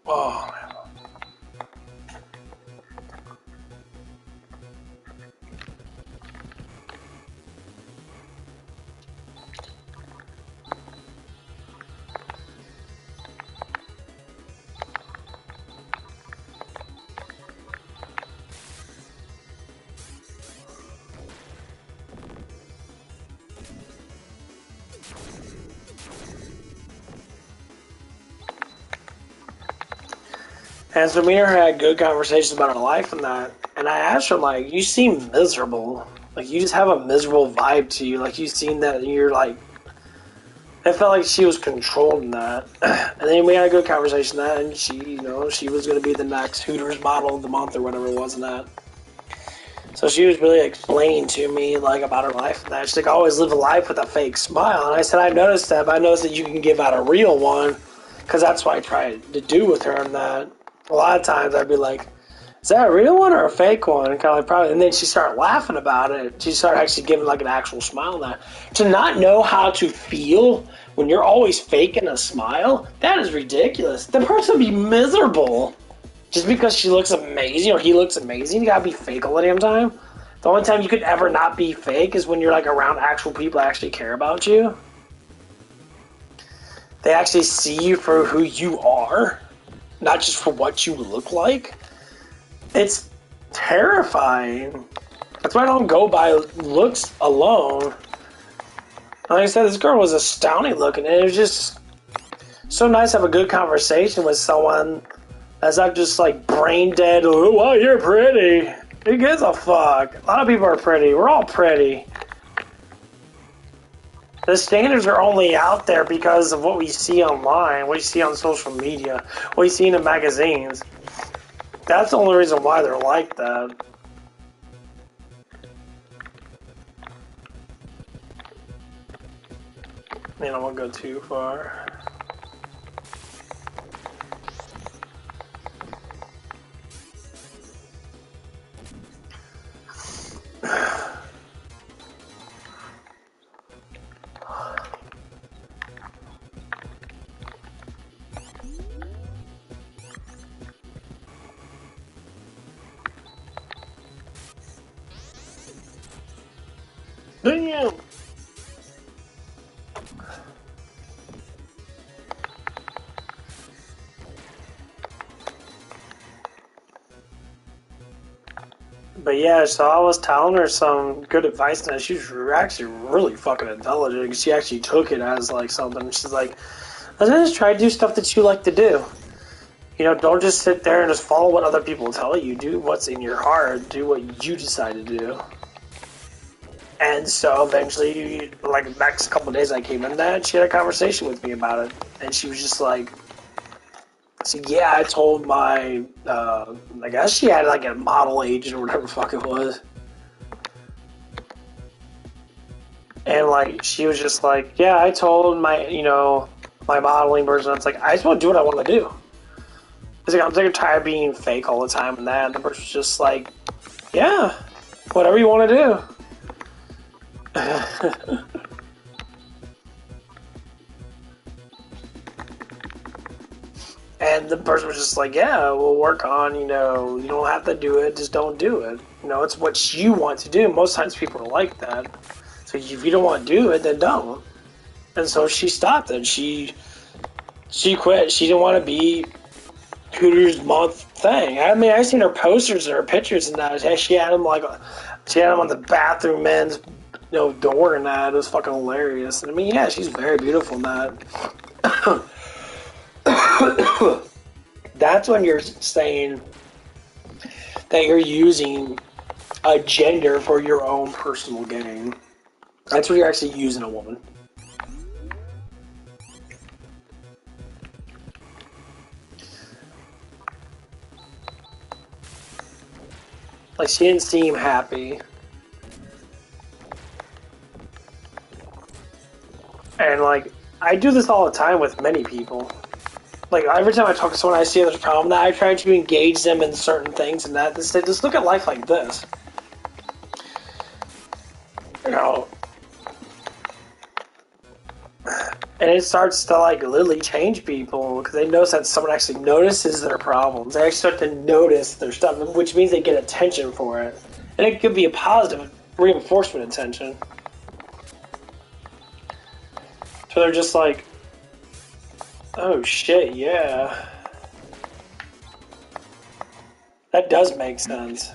Oh, man. And so me and her had good conversations about her life and that. And I asked her, like, you seem miserable. Like, you just have a miserable vibe to you. Like, you seem that and you're like, I felt like she was controlling that. And then we had a good conversation that, and she, you know, she was going to be the next Hooters model of the month or whatever it was and that. So she was really explaining to me, like, about her life and that. She's like, I always live a life with a fake smile. And I said, I noticed that, but I noticed that you can give out a real one, because that's what I tried to do with her and that. A lot of times I'd be like, is that a real one or a fake one? And kind of like probably, and then she started laughing about it. She started actually giving like an actual smile now. To not know how to feel when you're always faking a smile, that is ridiculous. The person would be miserable just because she looks amazing or he looks amazing. You gotta be fake all the damn time. The only time you could ever not be fake is when you're like around actual people that actually care about you. They actually see you for who you are, not just for what you look like. It's terrifying. That's why I don't go by looks alone. Like I said, this girl was astounding looking, and it was just so nice to have a good conversation with someone that's not just like brain dead. Oh, wow, you're pretty. Who gives a fuck? A lot of people are pretty. We're all pretty. The standards are only out there because of what we see online, what we see on social media, what we see in the magazines. That's the only reason why they're like that. Man, I won't go too far. Damn! But yeah, so I was telling her some good advice, and she's actually really fucking intelligent. She actually took it as like something. She's like, let's just try to do stuff that you like to do. You know, don't just sit there and just follow what other people tell you. Do what's in your heart. Do what you decide to do. And so eventually, like the next couple of days I came in that, she had a conversation with me about it. And she was just like, so yeah, I told my, I guess she had like a model agent or whatever the fuck it was. And like, she was just like, yeah, I told my, you know, my modeling person, it's like, I just want to do what I want to do. It's like, I'm sick and tired of being fake all the time and that. And the person's just like, yeah, whatever you want to do. And the person was just like, yeah, we'll work on, you know, you don't have to do it, just don't do it. You know, it's what you want to do. Most times people are like that. So if you don't want to do it, then don't. And so she stopped it. She quit. She didn't want to be Hooters month thing. I mean, I seen her posters and her pictures and that. She had them like, she had them on the bathroom men's, you know, door and that. It was fucking hilarious. And I mean, yeah, she's very beautiful in that. That's when you're saying that you're using a gender for your own personal gain. That's when you're actually using a woman. Like, she didn't seem happy. And, like, I do this all the time with many people. Like, every time I talk to someone, I see there's a problem, that I try to engage them in certain things, and that, just look at life like this. You know, and it starts to, like, literally change people, because they notice that someone actually notices their problems. They actually start to notice their stuff, which means they get attention for it. And it could be a positive reinforcement attention. So they're just like, oh shit, yeah. That does make sense.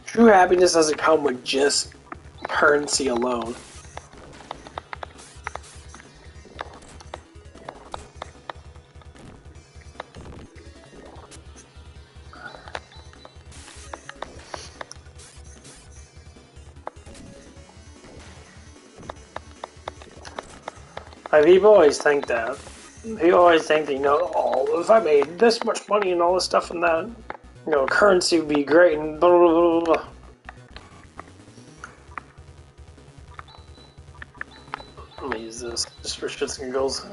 True happiness doesn't come with just currency alone. Like, people always think that. People always think that, you know, oh, if I made this much money and all this stuff and that, you know, currency would be great and blah, blah, blah, blah, blah. Let me use this just for shits and giggles.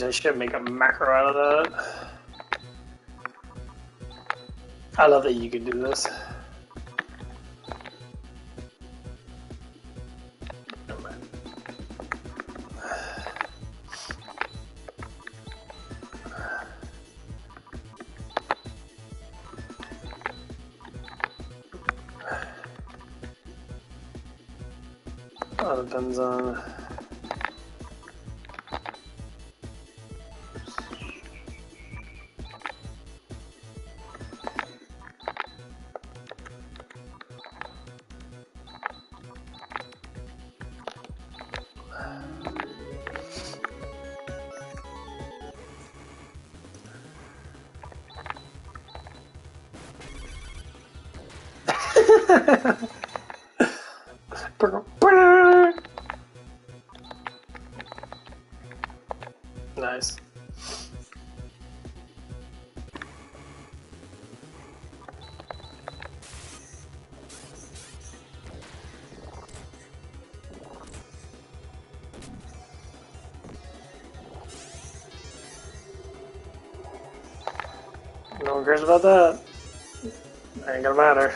I should make a macro out of that. I love that you can do this. That depends on... Nice. No one cares about that. Ain't gonna matter.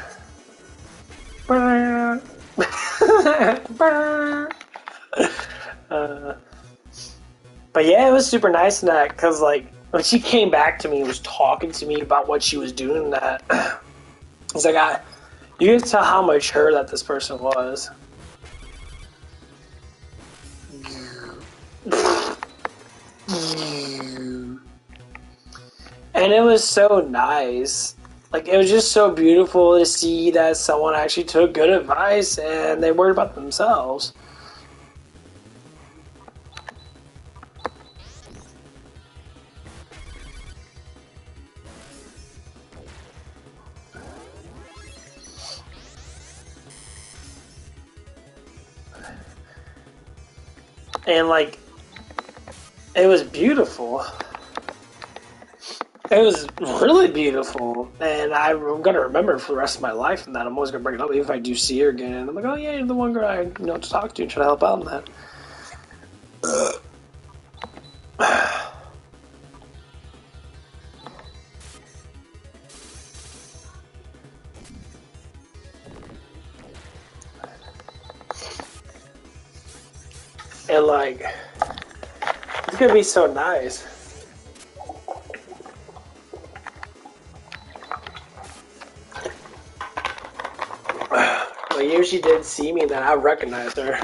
But yeah, it was super nice in that, because, like, when she came back to me and was talking to me about what she was doing, that it's like, you can tell how mature that this person was. And it was so nice. Like, it was just so beautiful to see that someone actually took good advice and they worried about themselves. And, like, it was beautiful. It was really beautiful, and I'm gonna remember it for the rest of my life. And that I'm always gonna bring it up, even if I do see her again. And I'm like, oh yeah, you're the one girl I know to talk to and try to help out in that. And like, it's gonna be so nice. Like, she did see me, then I recognized her.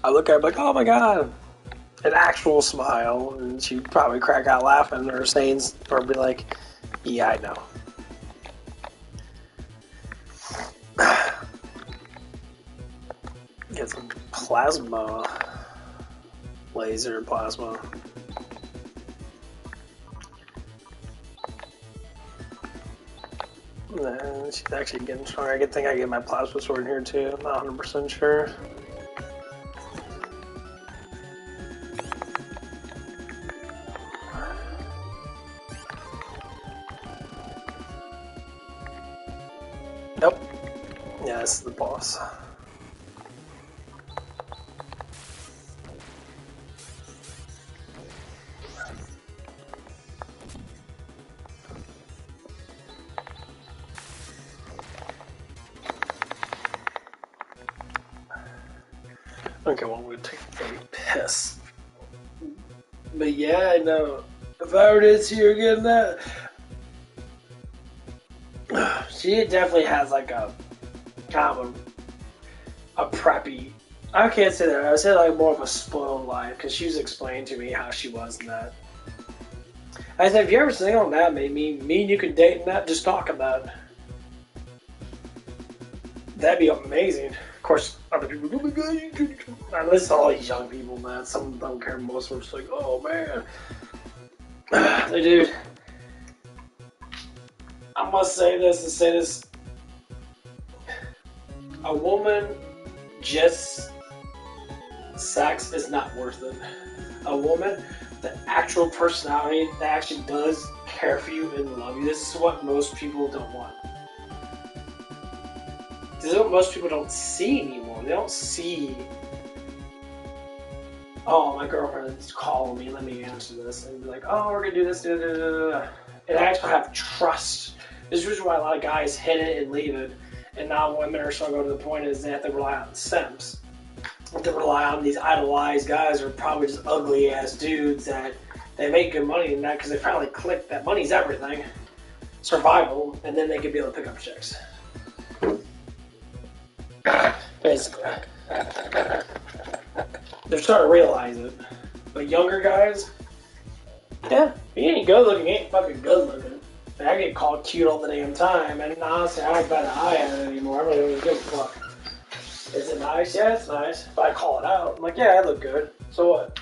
I look at her like, oh my god, an actual smile, and she'd probably crack out laughing or saying, or be like, yeah, I know. Get some plasma. Laser plasma. She's actually getting stronger. I think I get my plasma sword in here too. I'm not 100% sure. Nope. Yeah, this is the boss. Okay, well, I'm gonna take a piss. But yeah, I know. If I were to see her getting that, she definitely has like a kind of a preppy. I can't say that. I would say like more of a spoiled life because she was explaining to me how she was in that. I said, if you ever single on that, me and you could date in that, just talk about it. That'd be amazing. Of course, other people go, oh my god, you could. I listen to all these young people, man. Some of them don't care. Most of them are just like, oh man. Dude, I must say this and say this. A woman just sex is not worth it. A woman, the actual personality that actually does care for you and love you. This is what most people don't want. This is what most people don't see anymore. They don't see, oh, my girlfriend is calling me, let me answer this. And be like, oh, we're going to do this, da, da, da, da. And I actually have trust. This is why a lot of guys hit it and leave it. And now women are starting to go to the point is they have to rely on simps. They have to rely on these idolized guys who are probably just ugly ass dudes that they make good money in that because they finally click that money's everything. Survival, and then they can be able to pick up chicks. Basically. They're starting to realize it. But younger guys, yeah, he ain't good looking, he ain't fucking good looking. I get called cute all the damn time, and honestly, I don't bet an eye at it anymore. I really don't give a fuck. Is it nice? Yeah, it's nice. If I call it out, I'm like, yeah, I look good. So what?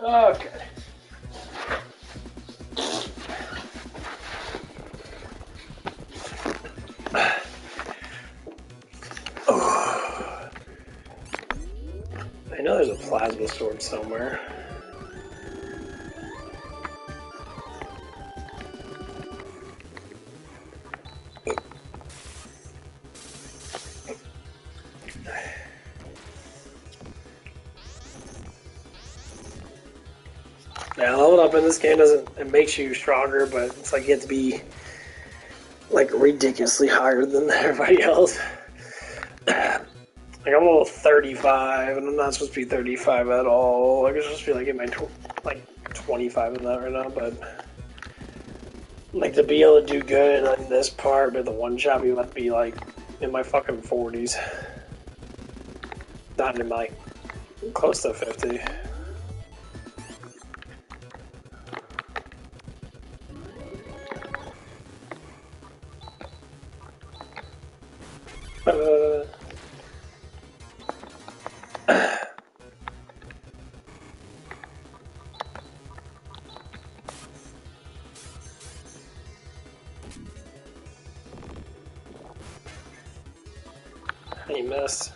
Okay. Oh. I know there's a plasma sword somewhere. Yeah, leveling up in this game it makes you stronger, but it's like you have to be like ridiculously higher than everybody else. Like I'm level 35, and I'm not supposed to be 35 at all. Like I'm supposed to be like in my like 25 in that right now, but like to be able to do good on this part, but the one shot you have to be like in my fucking 40s, not in my close to 50. He missed.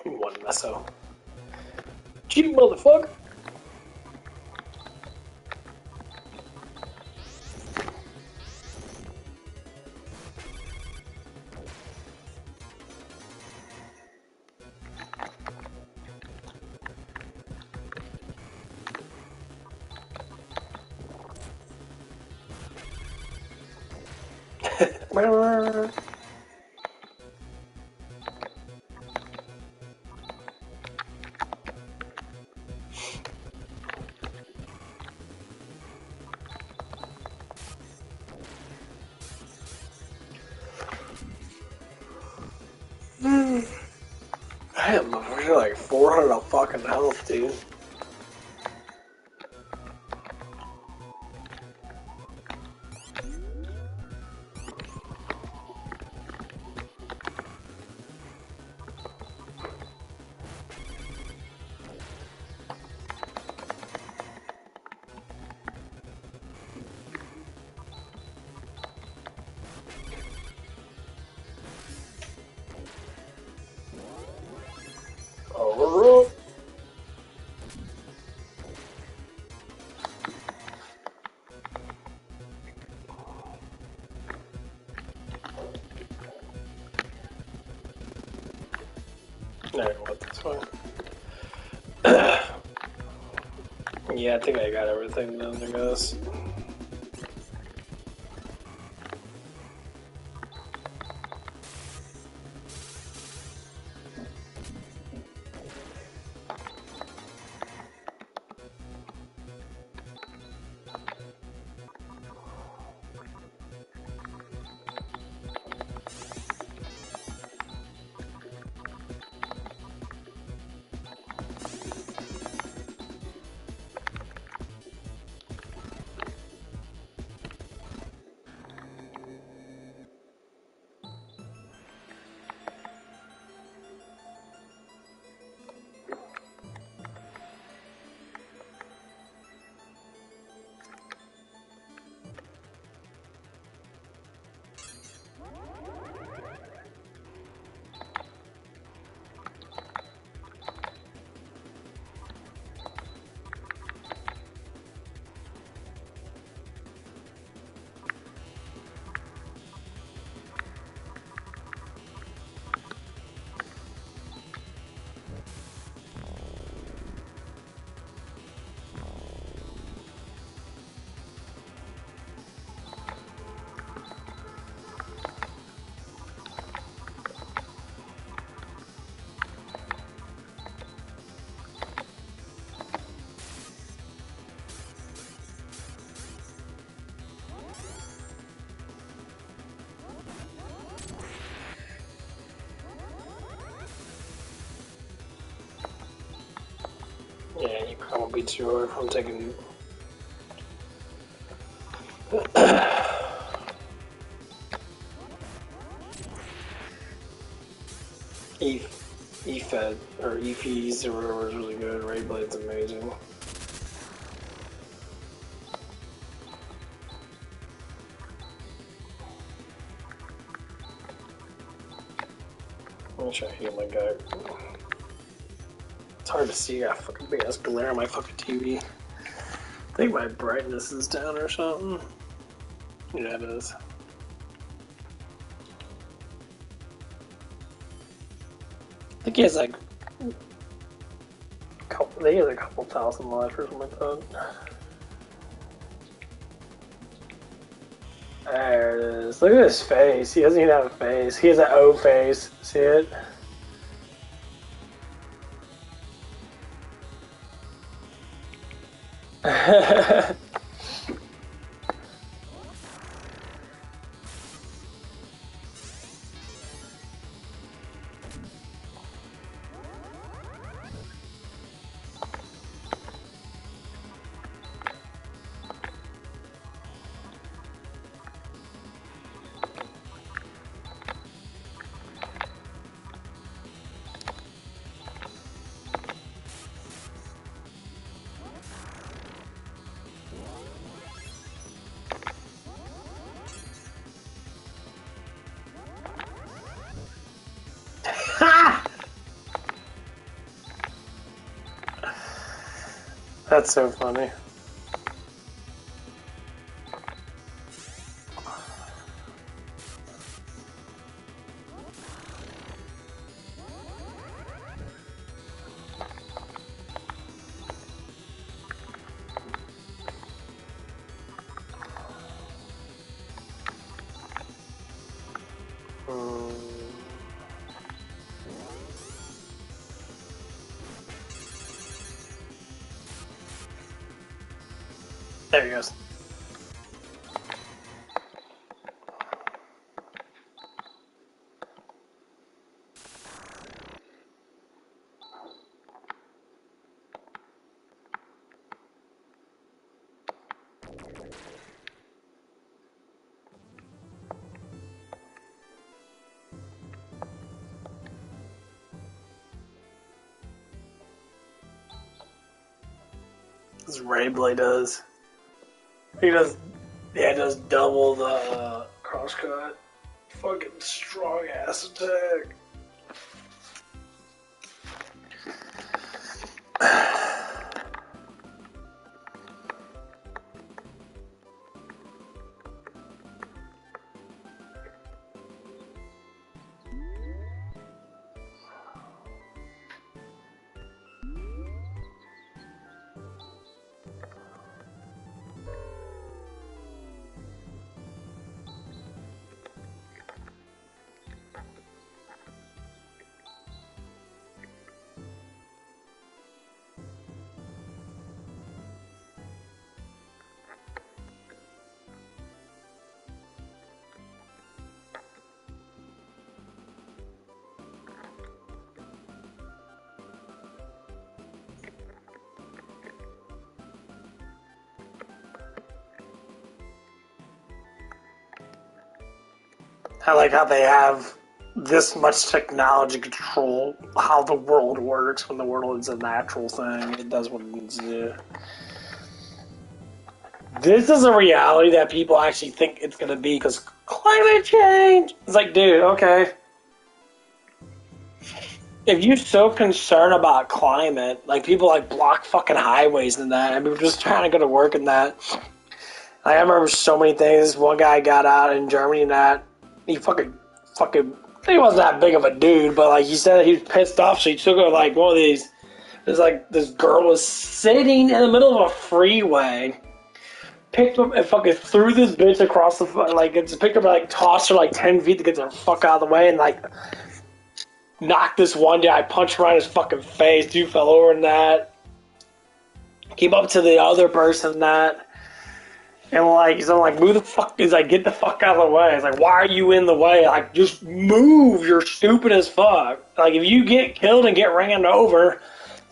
One meso. Cheat motherfucker! Damn, we're like 400 of fucking health, dude. Oh, no, what this one? Yeah, I think I got everything then, I guess. Yeah, you can't be too hard from taking. E EFED, or EFEs, or whatever is really good. Ray Blade's amazing. Let me try to heal my guy. It's hard to see. I got a fucking big ass glare on my fucking TV. I think my brightness is down or something. Yeah, it is. I think he has like a couple thousand life or something like that. There it is. Look at his face. He doesn't even have a face. He has an O face. See it? That's so funny. There he goes. This Ray Blade does. He does, yeah, does double the crosscut. Fucking strong ass attack. I like how they have this much technology to control how the world works when the world is a natural thing. It does what it needs to do. This is a reality that people actually think it's going to be because climate change. It's like, dude, okay. If you're so concerned about climate, like people like block fucking highways and that, I mean, we're just trying to go to work in that. I remember so many things. One guy got out in Germany and that. He fucking, he wasn't that big of a dude, but like he said he was pissed off, so he took her like one of these. It was like this girl was sitting in the middle of a freeway, picked up and fucking threw this bitch across the like it's picked up and like tossed her like 10 feet to get the fuck out of the way and like knocked this one guy, punched him right in his fucking face. Dude fell over in that. Came up to the other person in that. And like, he's like, move the fuck, he's like, get the fuck out of the way. It's like, why are you in the way? Like, just move, you're stupid as fuck. Like, if you get killed and get ran over,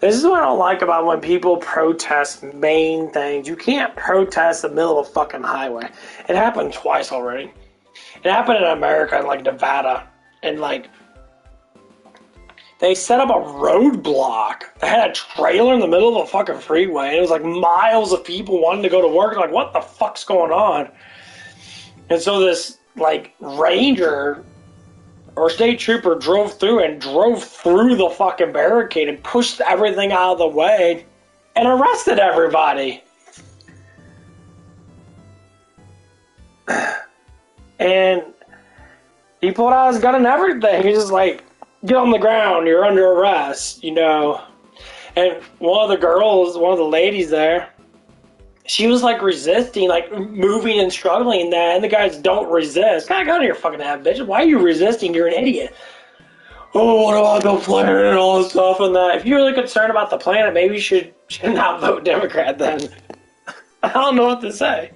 this is what I don't like about when people protest main things. You can't protest the middle of a fucking highway. It happened twice already. It happened in America, in like Nevada. And like, They set up a roadblock. They had a trailer in the middle of a fucking freeway. And it was like miles of people wanting to go to work. Like, what the fuck's going on? And so this, like, ranger or state trooper drove through the fucking barricade and pushed everything out of the way and arrested everybody. And he pulled out his gun and everything. He's just like, get on the ground, you're under arrest, you know. And one of the ladies there, she was like resisting, like moving and struggling that, and the guys don't resist. God, go to your fucking head, bitch. Why are you resisting? You're an idiot. Oh, what about the planet and all this stuff and that? If you're really concerned about the planet, maybe you should not vote Democrat then. I don't know what to say.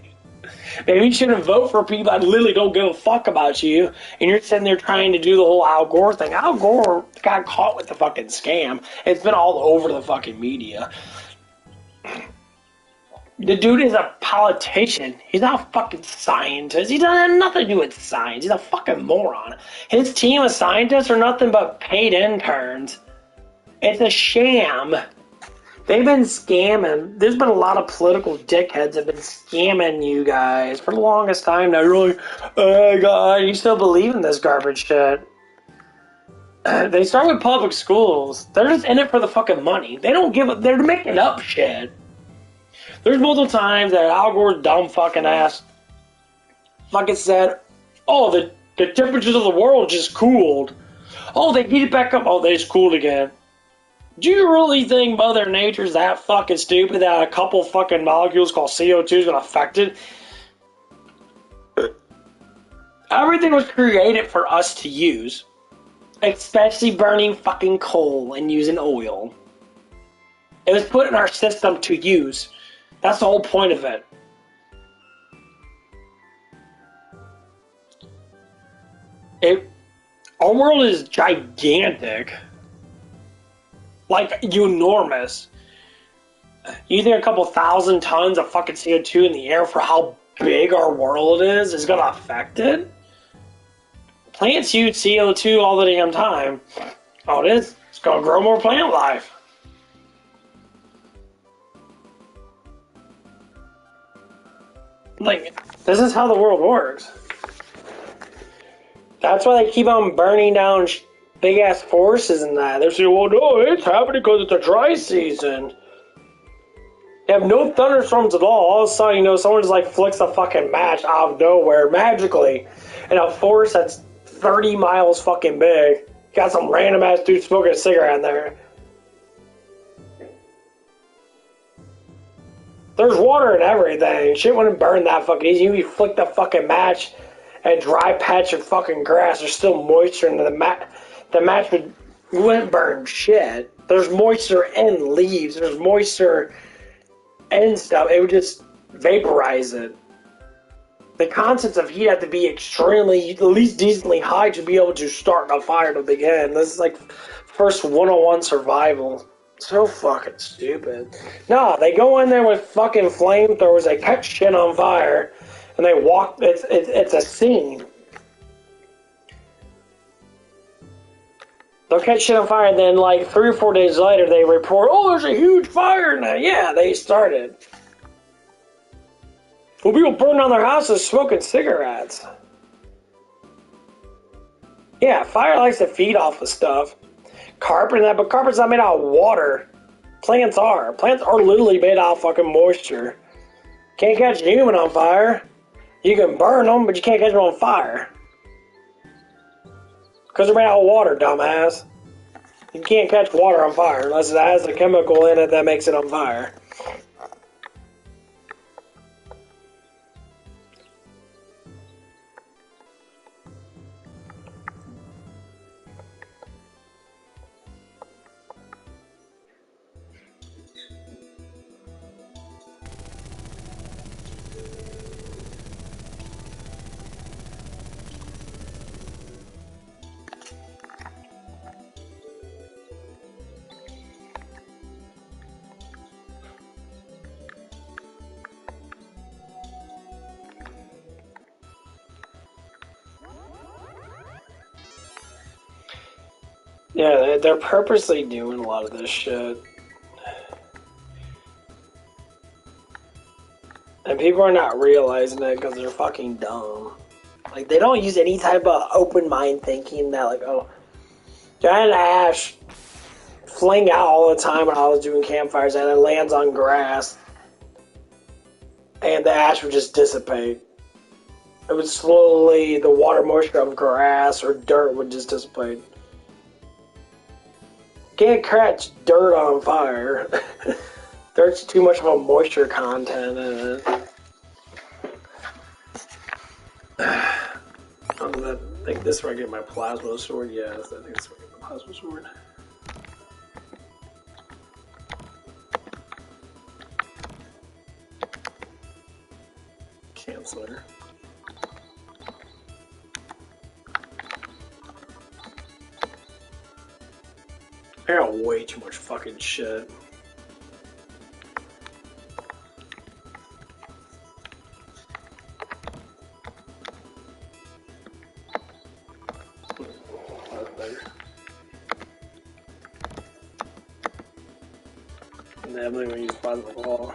Maybe you shouldn't vote for people that literally don't give a fuck about you, and you're sitting there trying to do the whole Al Gore thing. Al Gore got caught with the fucking scam. It's been all over the fucking media. The dude is a politician. He's not a fucking scientist. He doesn't have nothing to do with science. He's a fucking moron. His team of scientists are nothing but paid interns. It's a sham. They've been scamming. There's been a lot of political dickheads that have been scamming you guys for the longest time now. You're like, oh God, you still believe in this garbage shit. They start with public schools. They're just in it for the fucking money. They don't give a... They're making up shit. There's multiple times that Al Gore's dumb fucking ass fucking said, oh, the temperatures of the world just cooled. Oh, they heated back up. Oh, they just cooled again. Do you really think Mother Nature's that fucking stupid that a couple fucking molecules called CO2 is going to affect it? Everything was created for us to use. Especially burning fucking coal and using oil. It was put in our system to use. That's the whole point of it. Our world is gigantic. Like, enormous. You think a couple thousand tons of fucking CO2 in the air for how big our world is going to affect it? Plants use CO2 all the damn time. Oh, it is? It's going to grow more plant life. Like, this is how the world works. That's why they keep on burning down big-ass forests and that. They're saying, well, no, it's happening because it's a dry season. They have no thunderstorms at all. All of a sudden, you know, someone just, like, flicks a fucking match out of nowhere, magically, in a forest that's 30 miles fucking big. You got some random-ass dude smoking a cigarette in there. There's water and everything. Shit wouldn't burn that fucking easy. You flick the fucking match at a dry patch of fucking grass. There's still moisture in the match. The match wouldn't burn shit. There's moisture in leaves. There's moisture and stuff. It would just vaporize it. The constants of heat have to be extremely, at least decently high to be able to start a fire to begin. This is like first 101 survival. So fucking stupid. No, they go in there with fucking flamethrowers, they catch shit on fire, and they walk, it's a scene. They'll catch shit on fire, and then like 3 or 4 days later, they report, oh, there's a huge fire now. Yeah, they started. Well, people burn down their houses smoking cigarettes. Yeah, fire likes to feed off of stuff. Carpet and that, but carpet's not made out of water. Plants are. Plants are literally made out of fucking moisture. Can't catch a human on fire. You can burn them, but you can't catch them on fire. Because they're made out of water, dumbass. You can't catch water on fire unless it has a chemical in it that makes it on fire. Yeah, they're purposely doing a lot of this shit. And people are not realizing it because they're fucking dumb. Like, they don't use any type of open mind thinking that, like, oh, giant ash fling out all the time when I was doing campfires and it lands on grass and the ash would just dissipate. It would slowly, the water moisture of grass or dirt would just dissipate. Can't catch dirt on fire. There's too much of a moisture content in it. I think this is where I get my plasma sword. Yes, I think this is where I get my plasma sword. Canceler. I got way too much fucking shit. That's better. And then I'm going to use plasma ball.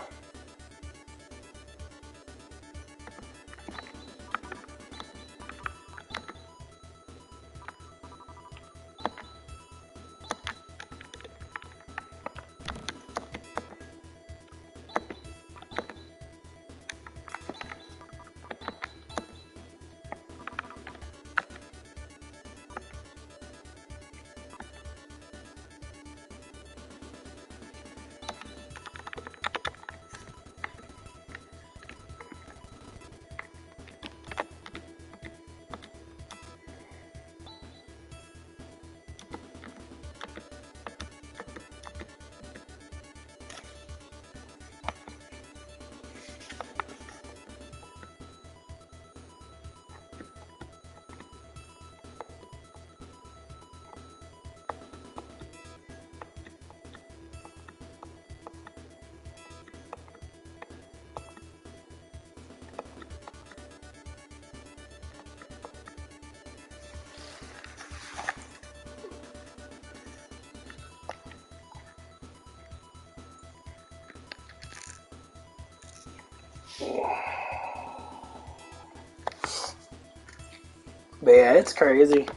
But yeah, it's crazy.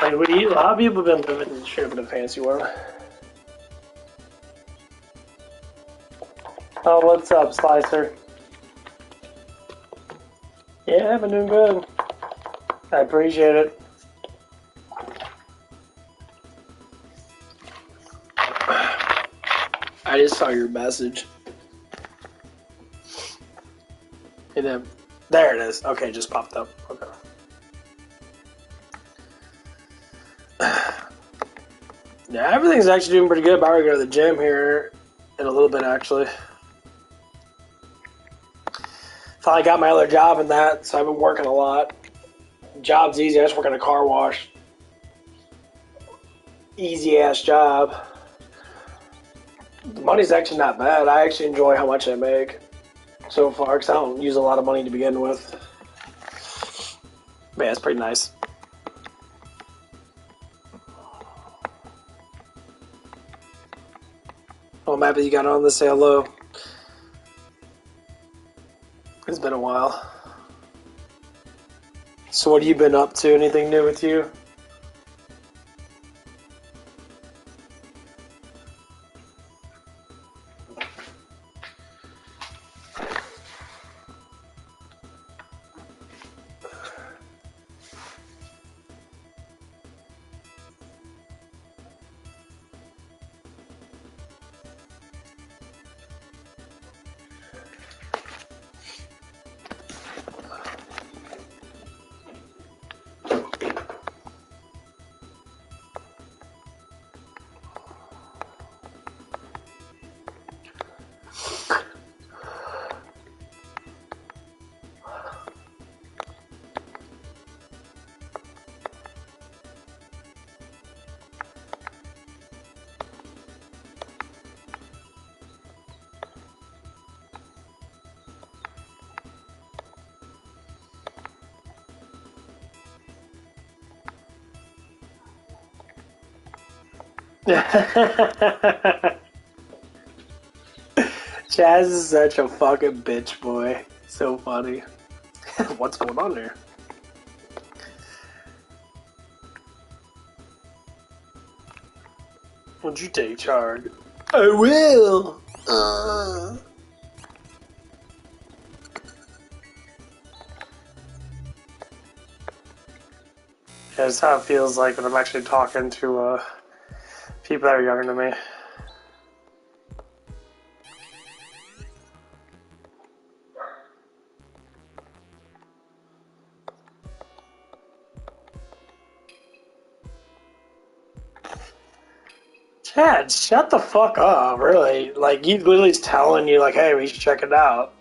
Like, a lot of people have been living straight up in a fantasy world. Oh, what's up, Slicer? Yeah, I've been doing good. I appreciate it. I just saw your message. And then, there it is. Okay, just popped up. Okay. Yeah, everything's actually doing pretty good. I'm about to go to the gym here in a little bit, actually. Finally got my other job in that, so I've been working a lot. Job's easy. I just work in a car wash. Easy ass job. The money's actually not bad. I actually enjoy how much I make so far because I don't use a lot of money to begin with. But yeah, it's pretty nice. Well, I'm happy you got on to say hello. It's been a while. So what have you been up to? Anything new with you? Chaz is such a fucking bitch, boy. So funny. What's going on there? What'd you take charge? I will. Yeah, that's how it feels like when I'm actually talking to people that are younger than me. Chad, shut the fuck up, really. Like, he literally is telling you, like, hey, we should check it out.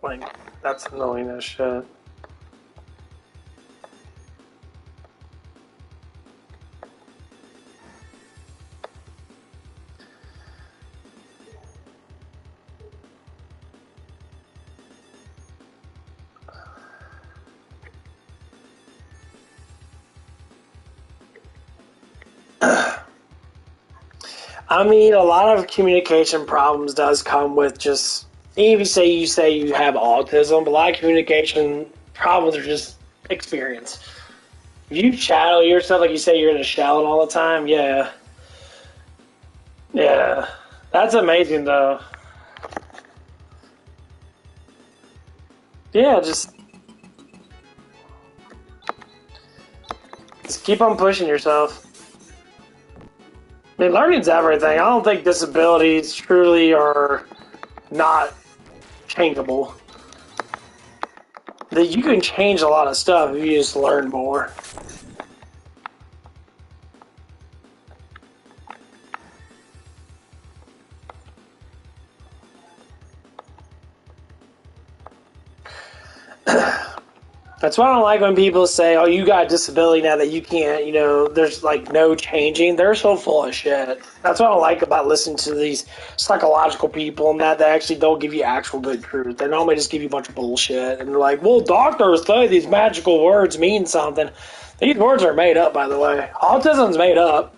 Like, that's annoying as shit. I mean, a lot of communication problems does come with just, even if you say you have autism, but a lot of communication problems are just experience. If you shadow yourself, like you say you're in a shell all the time, yeah. Yeah. That's amazing, though. Yeah, just keep on pushing yourself. I mean, learning's everything. I don't think disabilities truly are not changeable. That you can change a lot of stuff if you just learn more. That's why I don't like when people say, oh, you got a disability now that you can't, you know, there's like no changing. They're so full of shit. That's what I don't like about listening to these psychological people and that they actually don't give you actual good truth. They normally just give you a bunch of bullshit. And they're like, well, doctors say these magical words mean something. These words are made up, by the way. Autism's made up.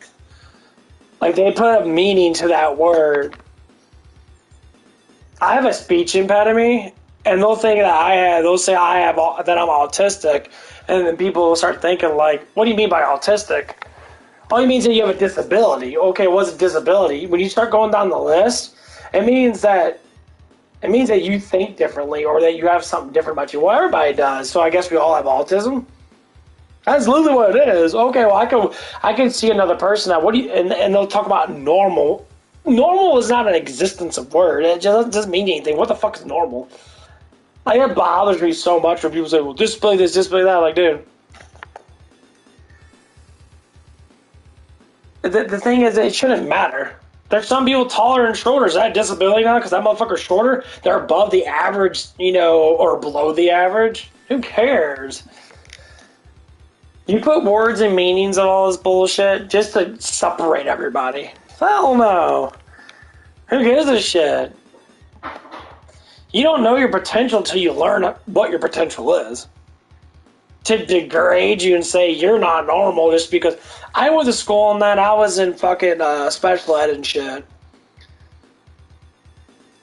Like, they put a meaning to that word. I have a speech impediment, and they'll think that they'll say that I'm autistic, and then people will start thinking like, what do you mean by autistic? Oh, it means that you have a disability. Okay, what's a disability? When you start going down the list, it means that you think differently or that you have something different about you. Well, everybody does, so I guess we all have autism. That's literally what it is. Okay, well, I can see another person that and they'll talk about normal. Normal is not an existence of word. It just doesn't mean anything. What the fuck is normal? Like, it bothers me so much when people say, well, display this, display that. Like, dude. The thing is, it shouldn't matter. There's some people taller and shorter. Is that a disability now because that motherfucker's shorter? They're above the average, you know, or below the average? Who cares? You put words and meanings on all this bullshit just to separate everybody. Hell no. Who gives a shit? You don't know your potential until you learn what your potential is. To degrade you and say you're not normal just because I went to school and that I was in fucking special ed and shit.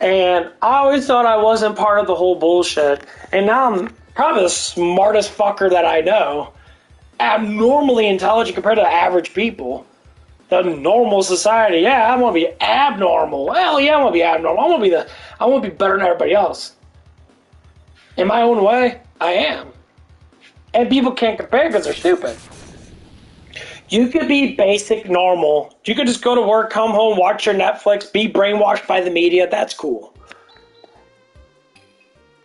And I always thought I wasn't part of the whole bullshit. And now I'm probably the smartest fucker that I know. Abnormally intelligent compared to average people. The normal society, yeah, I want to be abnormal. Hell yeah, I want to be abnormal. I want to be better than everybody else. In my own way, I am. And people can't compare because they're stupid. You could be basic normal. You could just go to work, come home, watch your Netflix, be brainwashed by the media. That's cool.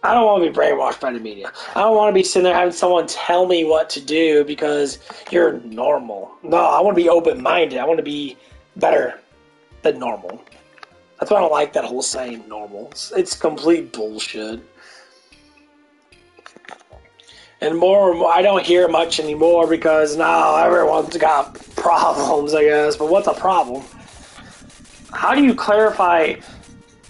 I don't want to be brainwashed by the media. I don't want to be sitting there having someone tell me what to do because you're normal. No, I want to be open-minded. I want to be better than normal. That's why I don't like that whole saying normal. It's complete bullshit. And more, I don't hear much anymore because now everyone's got problems, I guess. But what's a problem? How do you clarify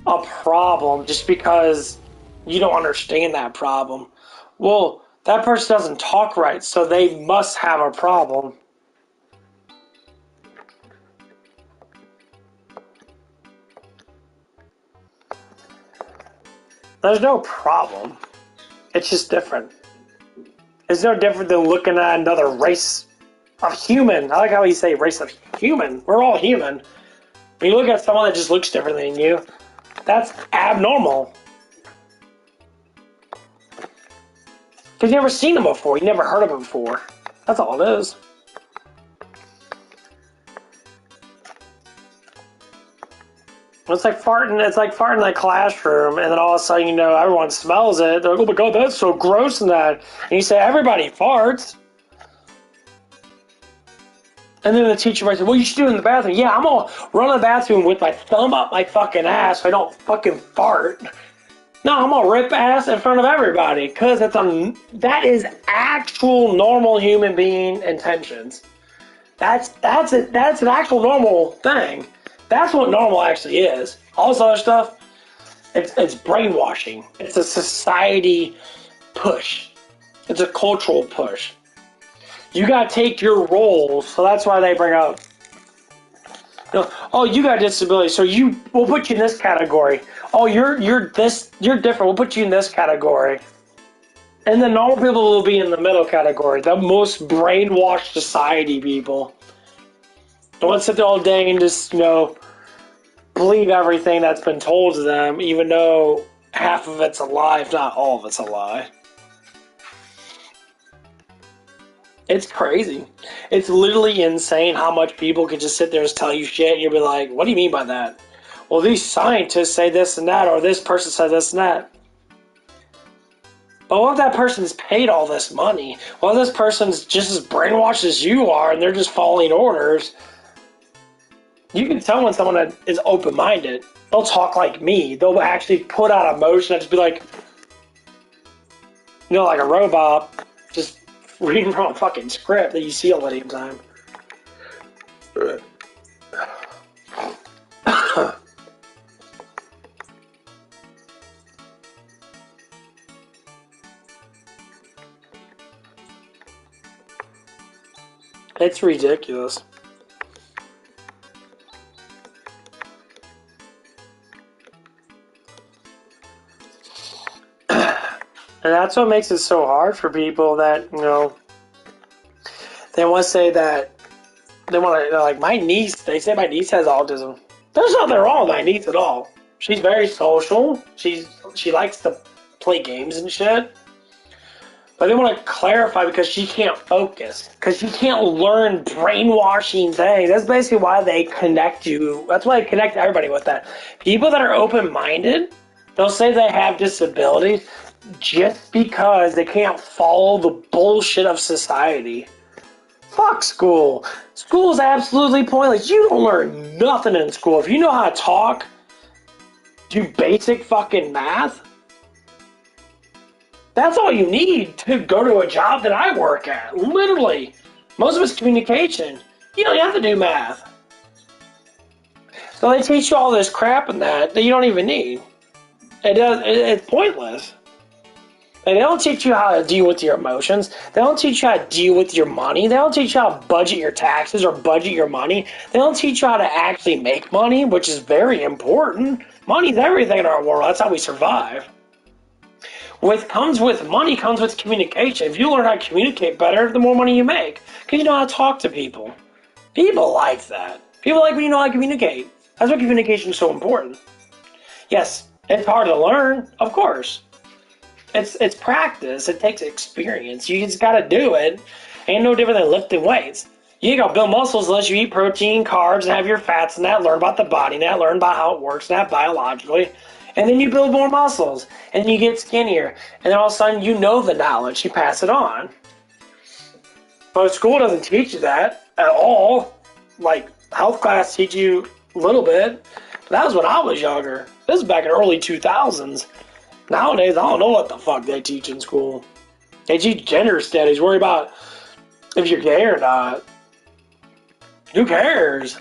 a problem just because you don't understand that problem? Well, that person doesn't talk right, so they must have a problem. There's no problem. It's just different. It's no different than looking at another race of human. I like how you say race of human. We're all human. When you look at someone that just looks differently than you, that's abnormal. Because you never seen them before. You never heard of them before. That's all it is. It's like farting. It's like farting in the classroom, and then all of a sudden, everyone smells it. They're like, "Oh my god, that's so gross!" And you say, "Everybody farts." And then the teacher might say, "Well, you should do it in the bathroom." Yeah, I'm gonna run in the bathroom with my thumb up my fucking ass so I don't fucking fart. No, I'm gonna rip ass in front of everybody because that is actual normal human being intentions. That's an actual normal thing. That's what normal actually is. All this other stuff, it's brainwashing. It's a society push. It's a cultural push. You gotta take your roles, so that's why they bring up, oh, you got a disability, so we'll put you in this category. Oh, you're different. We'll put you in this category. And the normal people will be in the middle category, the most brainwashed society people. The ones sit there all day and just, believe everything that's been told to them, even though half of it's a lie, if not all of it's a lie. It's crazy. It's literally insane how much people can just sit there and tell you shit, and you'll be like, what do you mean by that? Well, these scientists say this and that, or this person said this and that. But what if that person's paid all this money? What if this person's just as brainwashed as you are, and they're just following orders? You can tell when someone is open-minded. They'll talk like me. They'll actually put out emotion and just be like, like a robot, just reading from a fucking script that you see all the damn time. It's ridiculous. And that's what makes it so hard for people that, they want to say that, like my niece, they say my niece has autism. There's nothing wrong with my niece at all. She's very social. She likes to play games and shit. But they want to clarify because she can't focus. Because she can't learn brainwashing things. That's basically why they connect you. That's why they connect everybody with that. People that are open-minded, they'll say they have disabilities just because they can't follow the bullshit of society. Fuck school. School is absolutely pointless. You don't learn nothing in school. If you know how to talk, do basic fucking math, that's all you need to go to a job that I work at. Literally. Most of it's communication. You don't have to do math. So they teach you all this crap and that you don't even need. It's pointless. And they don't teach you how to deal with your emotions. They don't teach you how to deal with your money. They don't teach you how to budget your taxes or budget your money. They don't teach you how to actually make money, which is very important. Money's everything in our world. That's how we survive. Comes with money, comes with communication. If you learn how to communicate better, the more money you make. Because you know how to talk to people. People like that. People like when you know how to communicate. That's why communication is so important. Yes, it's hard to learn, of course. It's practice. It takes experience. You just gotta do it. Ain't no different than lifting weights. You ain't gonna build muscles unless you eat protein, carbs, and have your fats and that. Learn about the body and that. Learn about how it works and that biologically. And then you build more muscles. And then you get skinnier. And then all of a sudden you know the knowledge. You pass it on. But school doesn't teach you that at all. Like, health class teach you a little bit. But that was when I was younger. This is back in the early 2000s. Nowadays, I don't know what the fuck they teach in school. They teach gender studies. Worry about if you're gay or not. Who cares?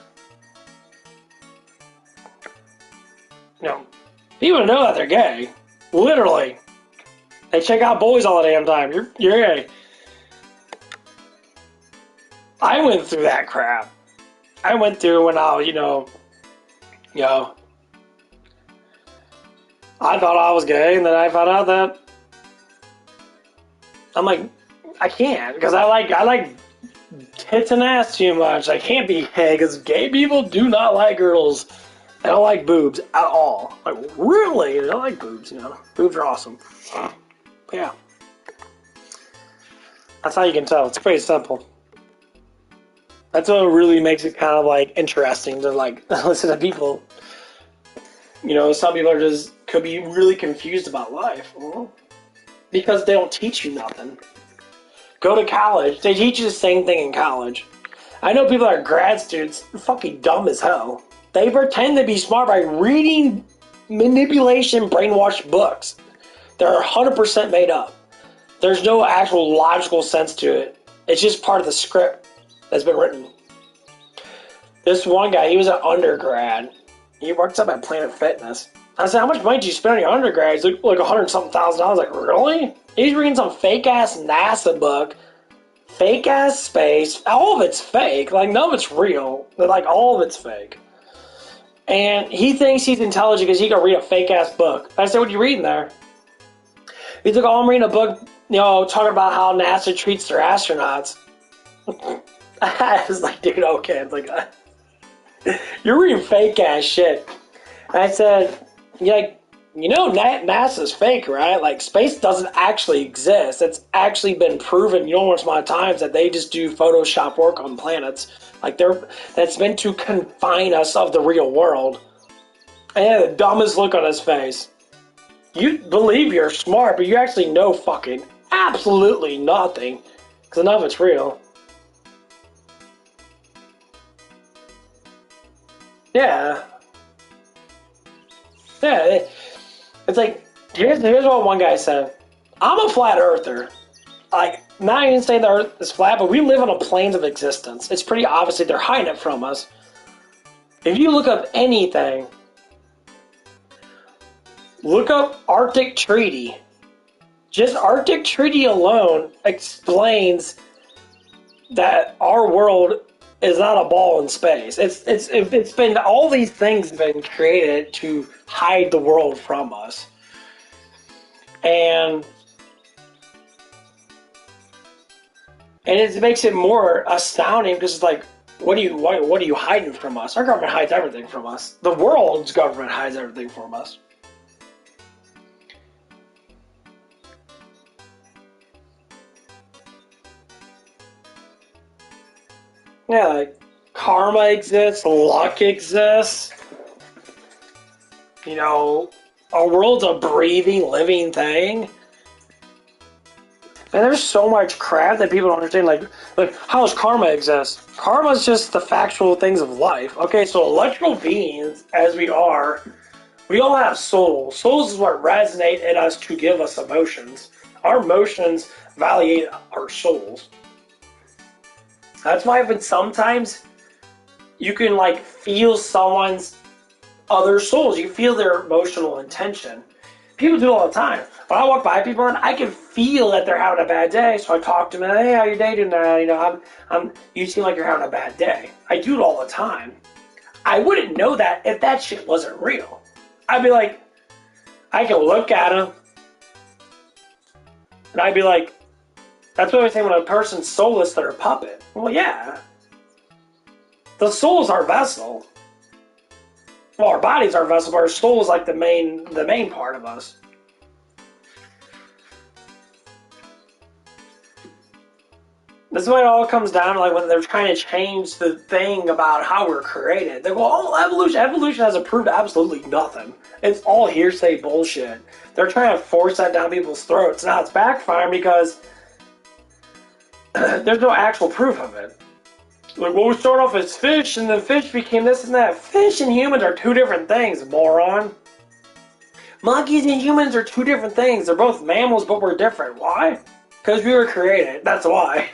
People know that they're gay. Literally. They check out boys all the damn time. You're gay. I went through that crap. I went through when I was, I thought I was gay, and then I found out that I'm like, I can't because I like tits and ass too much. I can't be gay because gay people do not like girls. They don't like boobs at all. Like really, they don't like boobs. You know, boobs are awesome. But yeah, that's how you can tell. It's pretty simple. That's what really makes it kind of like interesting to like listen to people. You know, some people are just could be really confused about life because they don't teach you nothing. Go to college. They teach you the same thing in college. I know people that are grad students, fucking dumb as hell. They pretend to be smart by reading manipulation, brainwashed books. They're 100% made up. There's no actual logical sense to it. It's just part of the script that's been written. This one guy, he was an undergrad. He works up at Planet Fitness. I said, how much money did you spend on your undergrad? He's like $100-something thousand. I was like, really? He's reading some fake-ass NASA book. Fake-ass space. All of it's fake. Like, none of it's real. Like, all of it's fake. And he thinks he's intelligent because he can read a fake-ass book. I said, what are you reading there? He's like, oh, I'm reading a book, you know, talking about how NASA treats their astronauts. I was like, dude, okay. It's like, you're reading fake-ass shit. And I said, you're like, you know, NASA's fake, right? Like, space doesn't actually exist. It's actually been proven numerous amount of times that they just do Photoshop work on planets. Like, that's meant to confine us of the real world. And he had the dumbest look on his face. You believe you're smart, but you actually know fucking absolutely nothing. Because none of it's real. Yeah. Yeah, it's like, here's what one guy said. I'm a flat earther. Like, not even saying the earth is flat, but we live on a plane of existence. It's pretty obvious that they're hiding it from us. If you look up anything, look up Arctic Treaty. Just Arctic Treaty alone explains that our world is not a ball in space. It's been, all these things have been created to hide the world from us. And it makes it more astounding because it's like, what are you hiding from us? Our government hides everything from us. The world's government hides everything from us. Yeah, like karma exists, luck exists. You know, our world's a breathing, living thing. And there's so much crap that people don't understand. Like how does karma exist? Karma is just the factual things of life. Okay, so electrical beings, as we are, we all have souls. Souls is what resonate in us to give us emotions. Our emotions validate our souls. That's why even sometimes you can like feel someone's other souls. You feel their emotional intention. People do it all the time. When I walk by people and I can feel that they're having a bad day, so I talk to them. Hey, how you day today? You know, you seem like you're having a bad day. I do it all the time. I wouldn't know that if that shit wasn't real. I'd be like, I can look at them, and I'd be like, that's what I say when a person's soulless, they're a puppet. Well, yeah. The soul is our vessel. Well, our body's our vessel, but our soul is like the main part of us. This is what it all comes down to, like when they're trying to change the thing about how we're created. They go, oh, evolution. Evolution hasn't proved absolutely nothing. It's all hearsay bullshit. They're trying to force that down people's throats. Now it's backfiring because there's no actual proof of it. Like, well, we started off as fish, and then fish became this and that. Fish and humans are two different things, moron. Monkeys and humans are two different things. They're both mammals, but we're different. Why? Because we were created. That's why.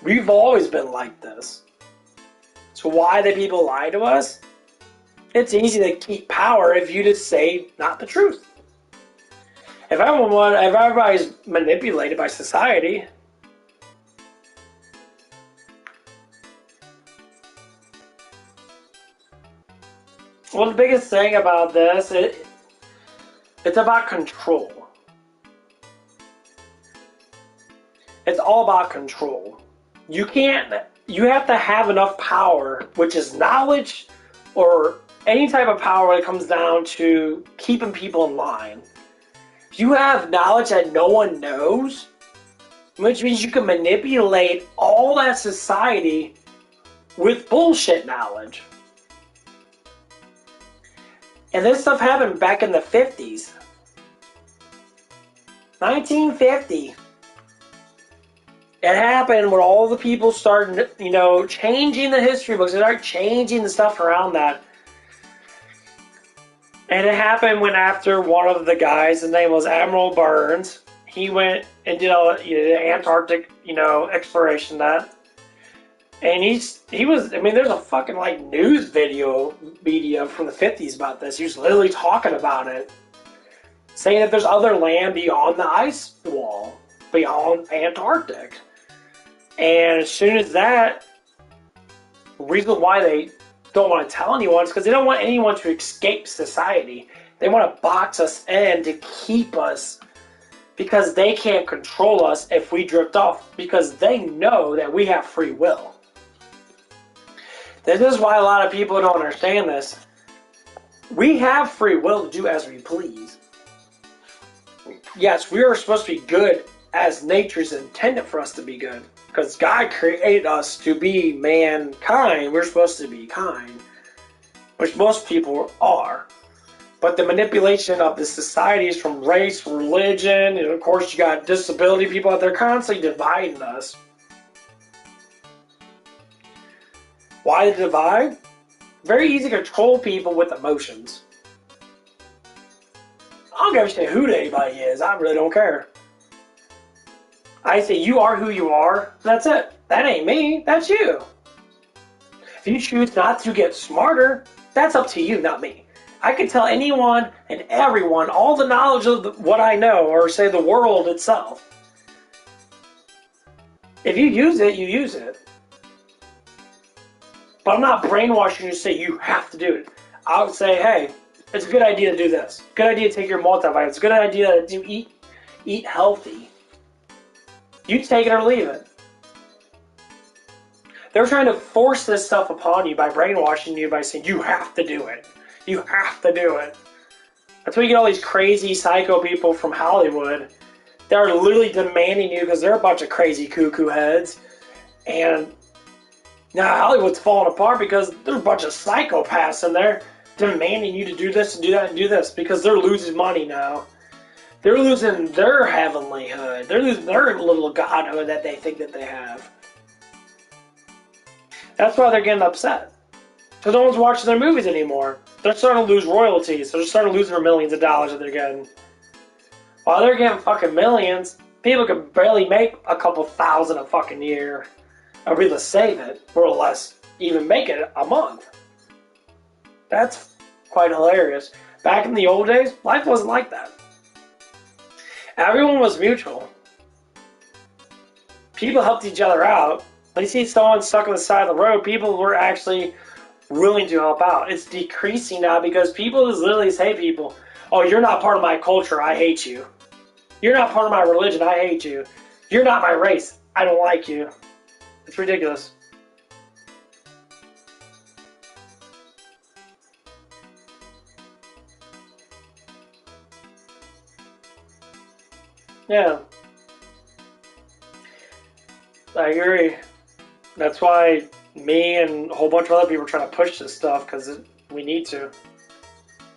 We've always been like this. So why do people lie to us? It's easy to keep power if you just say not the truth. If everybody's manipulated by society, Well, the biggest thing about this, it's about control. It's all about control. You can't, you have to have enough power, which is knowledge or any type of power when it comes down to keeping people in line. If you have knowledge that no one knows, which means you can manipulate all that society with bullshit knowledge. And this stuff happened back in the 50s. 1950. It happened when all the people started, changing the history books. They started changing the stuff around that. And it happened when after one of the guys, his name was Admiral Burns, he went and did Antarctic, exploration that. And he was, there's a fucking news media from the 50s about this. He was literally talking about it. Saying that there's other land beyond the ice wall, beyond Antarctic. And as soon as that, the reason why they don't want to tell anyone is because they don't want anyone to escape society. They want to box us in to keep us because they can't control us if we drift off because they know that we have free will. This is why a lot of people don't understand this. We have free will to do as we please. Yes, we are supposed to be good as nature's intended for us to be good. Because God created us to be mankind. We're supposed to be kind. Which most people are. But the manipulation of the societies from race, religion, and of course you got disability people out there constantly dividing us. Why the divide? Very easy to control people with emotions. I don't give a shit who anybody is. I really don't care. I say you are who you are. That's it. That ain't me. That's you. If you choose not to get smarter, that's up to you, not me. I can tell anyone and everyone all the knowledge of what I know, or say the world itself. If you use it, you use it. But I'm not brainwashing you to say you have to do it. I would say, hey, it's a good idea to do this. Good idea to take your multivitamins. It's a good idea to eat healthy. You take it or leave it. They're trying to force this stuff upon you by brainwashing you by saying, you have to do it. You have to do it. That's why you get all these crazy psycho people from Hollywood that are literally demanding you because they're a bunch of crazy cuckoo heads. And now Hollywood's falling apart because there's a bunch of psychopaths in there demanding you to do this and do that and do this because they're losing money now. They're losing their heavenlyhood. They're losing their little godhood that they think that they have. That's why they're getting upset. Because no one's watching their movies anymore. They're starting to lose royalties. They're starting to lose their millions of dollars that they're getting. While they're getting fucking millions, people can barely make a couple thousand a fucking year. Or be able to save it, more or less, even make it a month. That's quite hilarious. Back in the old days, life wasn't like that. Everyone was mutual. People helped each other out. When you see someone stuck on the side of the road, people were actually willing to help out. It's decreasing now because people just literally say people, oh, you're not part of my culture, I hate you. You're not part of my religion, I hate you. You're not my race, I don't like you. It's ridiculous. Yeah. I agree. That's why me and a whole bunch of other people are trying to push this stuff because we need to.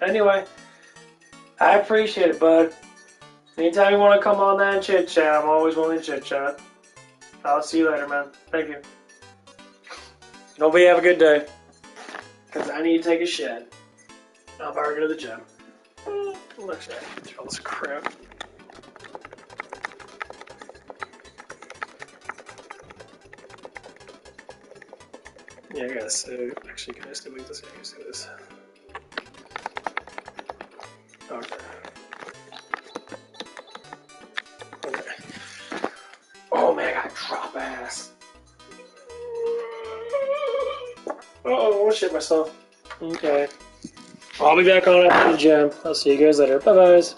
Anyway, I appreciate it, bud. Anytime you want to come on that and chit chat, I'm always willing to chit chat. I'll see you later, man. Thank you. Nobody have a good day. Because I need to take a shit. I'll probably go to the gym. Let's throw this crap. Yeah, I gotta say, actually, can I still make this? Yeah, I can see this. Okay. Okay. Oh man, I got drop ass. Uh oh, I shit myself. Okay. I'll be back on after the gym. I'll see you guys later. Bye, guys.